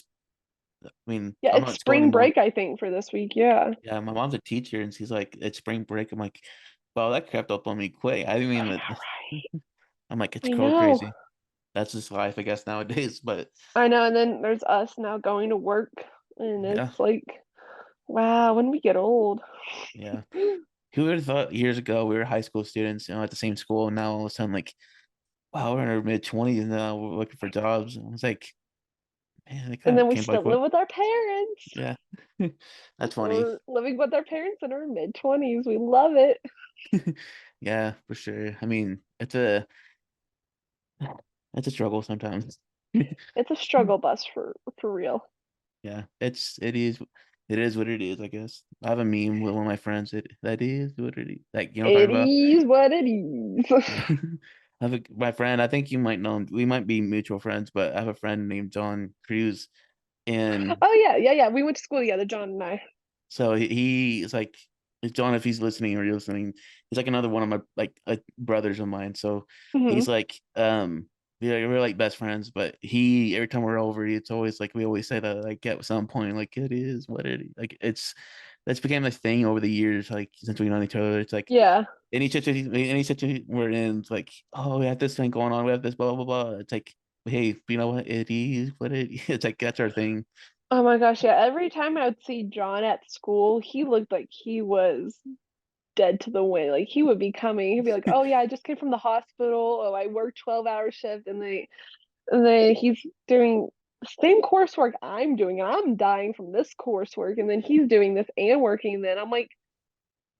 I mean, Yeah, I'm it's not at school spring anymore. break, I think, for this week. Yeah. Yeah, my mom's a teacher, and she's like, it's spring break. I'm like, wow, that crept up on me quick. I didn't I mean know, that. right? I'm like, it's I so know. crazy. That's just life, I guess, nowadays. But I know. And then there's us now going to work, and yeah, it's like, wow, when we get old. yeah. Who would have thought years ago we were high school students, at the same school, and now all of a sudden, like, wow, we're in our mid-20s and now we're looking for jobs. And I was like, man, it And kind then of we came by still live quick. with our parents. Yeah, that's funny. We're living with our parents in our mid-20s. We love it. Yeah, for sure. I mean, it's a struggle sometimes. It's a struggle bus for real. Yeah, it is what it is, I guess. I have a meme with one of my friends. That is what it is. Like, you know what I'm It talking about? is what it is. Yeah. My friend, I think you might know him. We might be mutual friends, but I have a friend named John Cruz. And Oh yeah, yeah, yeah. We went to school together, John and I. so he is like, John, if he's listening or you're listening, he's like another one of my like brothers of mine. So he's Hmm. like, yeah, we're like best friends. But he every time we're over, it's always like we always say that like at some point, like it is what it is. Like that's became a thing over the years. Like since we know each other, it's like Yeah. any situation we're in, it's like, oh, we have this thing going on, we have this blah blah blah. It's like, hey, you know what? It is what it is. It's like that's our thing. Oh my gosh, yeah. Every time I would see John at school, he looked like he was dead to the wind. Like he would be coming. He'd be like, "Oh yeah, I just came from the hospital. Oh, I worked 12-hour shift." And then he's doing the same coursework I'm doing, and I'm dying from this coursework, and then he's doing this and working. And then I'm like,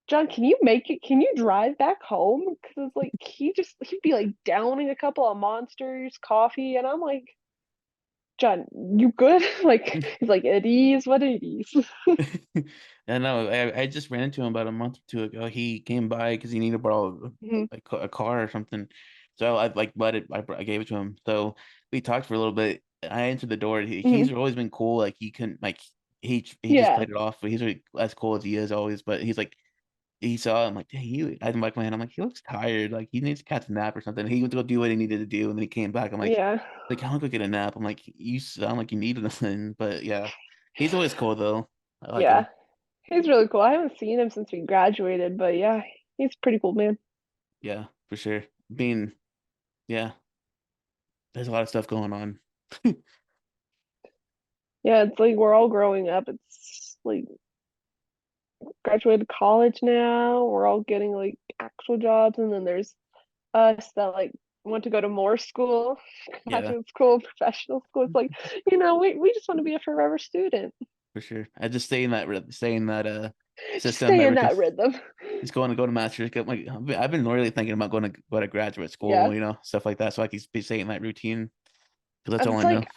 John, can you make it? Can you drive back home? Because it's like he'd be like downing a couple of monsters, coffee, and I'm like, John, you good? Like he's like, it is what it is. I know. I just ran into him about a month or two ago. He came by because he needed to borrow Hmm. a car or something. So I like let it. I gave it to him. So we talked for a little bit. I answered the door. He's Hmm. always been cool. Like he couldn't like he just Yeah, played it off. But he's really as cool as he is always. But he's like he saw him like, dang, I'm like, man, I'm like, he looks tired. Like he needs to catch a nap or something. He went to go do what he needed to do, and then he came back. I'm yeah, like, I want to go get a nap. I'm like, you sound like you need nothing. But yeah, he's always cool though. I like yeah. him. He's really cool. I haven't seen him since we graduated, but yeah, he's a pretty cool man. Yeah, for sure. Yeah, there's a lot of stuff going on. Yeah, it's like we're all growing up. It's like graduated college now. We're all getting like actual jobs, and then there's us that like want to go to more school, Yeah, graduate school, professional school. It's like, we just want to be a forever student. for sure. I just stay in that Just system stay in ever that since rhythm. just going to go to master's. Like I've been really thinking about going to graduate Yeah. school, stuff like that, so I can be staying in that routine because that's And all it's I know. like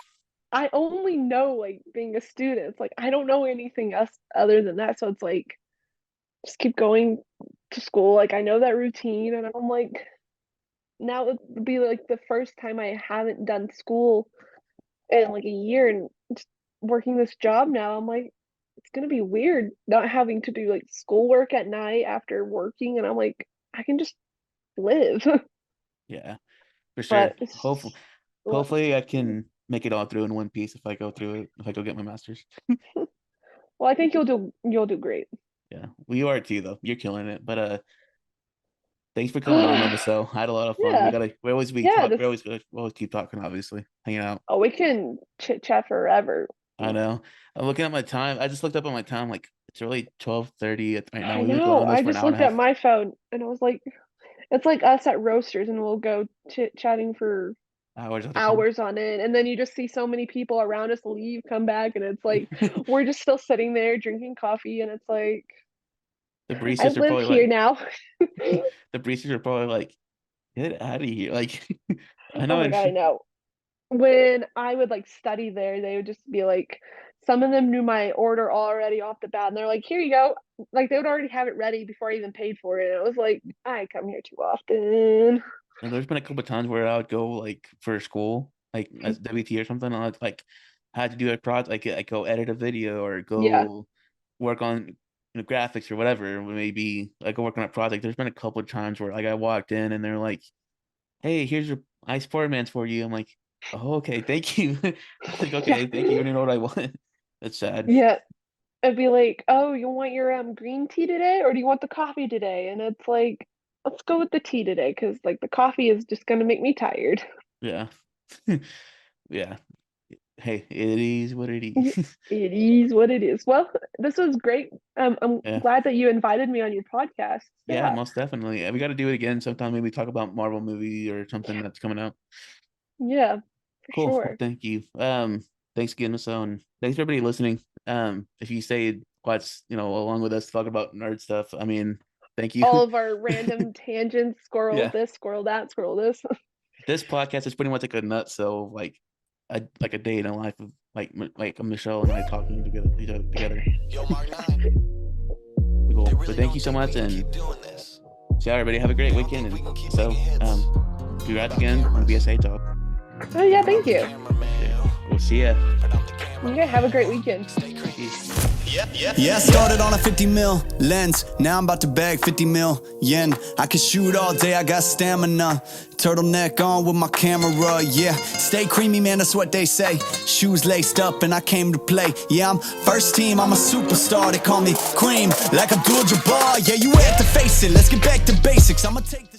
I only know like being a student. It's like I don't know anything else other than that. So it's like just keep going to school. Like I know that routine and I'm like now it would be like the first time I haven't done school in like a year and just working this job now. I'm like, it's gonna be weird not having to do like schoolwork at night after working, and I'm like, I can just live. Yeah, for sure. But it's Hopefully, just hopefully I well, can make it all through in one piece if I go through it. If I go get my master's. I think you'll do great. Yeah, well, you are too, though. You're killing it. But thanks for coming on, Michelle. I had a lot of fun. Yeah, We yeah. talk. We This always keep talking. Obviously, hanging out. Oh, we can chit chat forever. I know. I'm looking at my time. I just looked up on my time. Like it's really 12:30 right now. I We've been going know. on this I for an just hour and a looked at half. my phone and I was like, it's like us at roasters, and we'll go chit chatting for Hours at a time. hours on end, and then you just see so many people around us leave, come back, and it's like we're just still sitting there drinking coffee, and it's like The I baristas are live probably here like, now. the baristas are probably like, get out of here. Like, I Oh know. my God, I know. When I would like study there, they would just be like, some of them knew my order already off the bat, and they're like, "Here you go." Like they would already have it ready before I even paid for it. And it was like, I come here too often. And there's been a couple of times where I would go like for school, like as WT or something. I would like had to do a project, like I go edit a video or Yeah, go work on graphics or whatever. Maybe like go work on a project. There's been a couple of times where like I walked in and they're like, "Hey, here's your ice poor man's for you." I'm like, "Oh, okay, thank you." I'm like, yeah, "Okay, thank you." You don't even know what I want. That's sad. yeah. It'd be like, "Oh, you want your green tea today, or do you want the coffee today?" And it's like, let's go with the tea today, because like the coffee is just gonna make me tired. Yeah. Yeah. Hey, it is what it It is. is what it is. Well, this was great. I'm Yeah. glad that you invited me on your podcast. Yeah, Yeah, most definitely. We got to do it again sometime. Maybe talk about Marvel movie or something that's coming out. yeah, for Cool. Well, sure. thank you. Thanks again, so and thanks for everybody listening. If you stayed watch, along with us talk about nerd stuff. I mean, thank you. All of our random tangents, squirrel Yeah, this, squirrel that, squirrel this. this podcast is pretty much like a nutshell, like a day in the life of like Michelle and I talking together, each other together. Yo, Mark 9, Cool. they So really thank you don't so think we much, can and keep doing this. see everybody have a great They don't weekend. think we And can keep so, making hits congrats without again on cameras. BSA talk. Oh yeah, But I'm thank the you. cameraman, We'll see ya. but I'm the cameraman. Okay, have a great weekend. Stay creepy. Peace. Yeah, started on a 50 mil lens. Now I'm about to bag 50 mil yen. I can shoot all day, I got stamina. Turtleneck on with my camera, yeah. Stay creamy, man, that's what they say. Shoes laced up and I came to play. Yeah, I'm first team, I'm a superstar. They call me Cream, like Abdul Jabbar. Yeah, you had to face it, let's get back to basics. I'ma take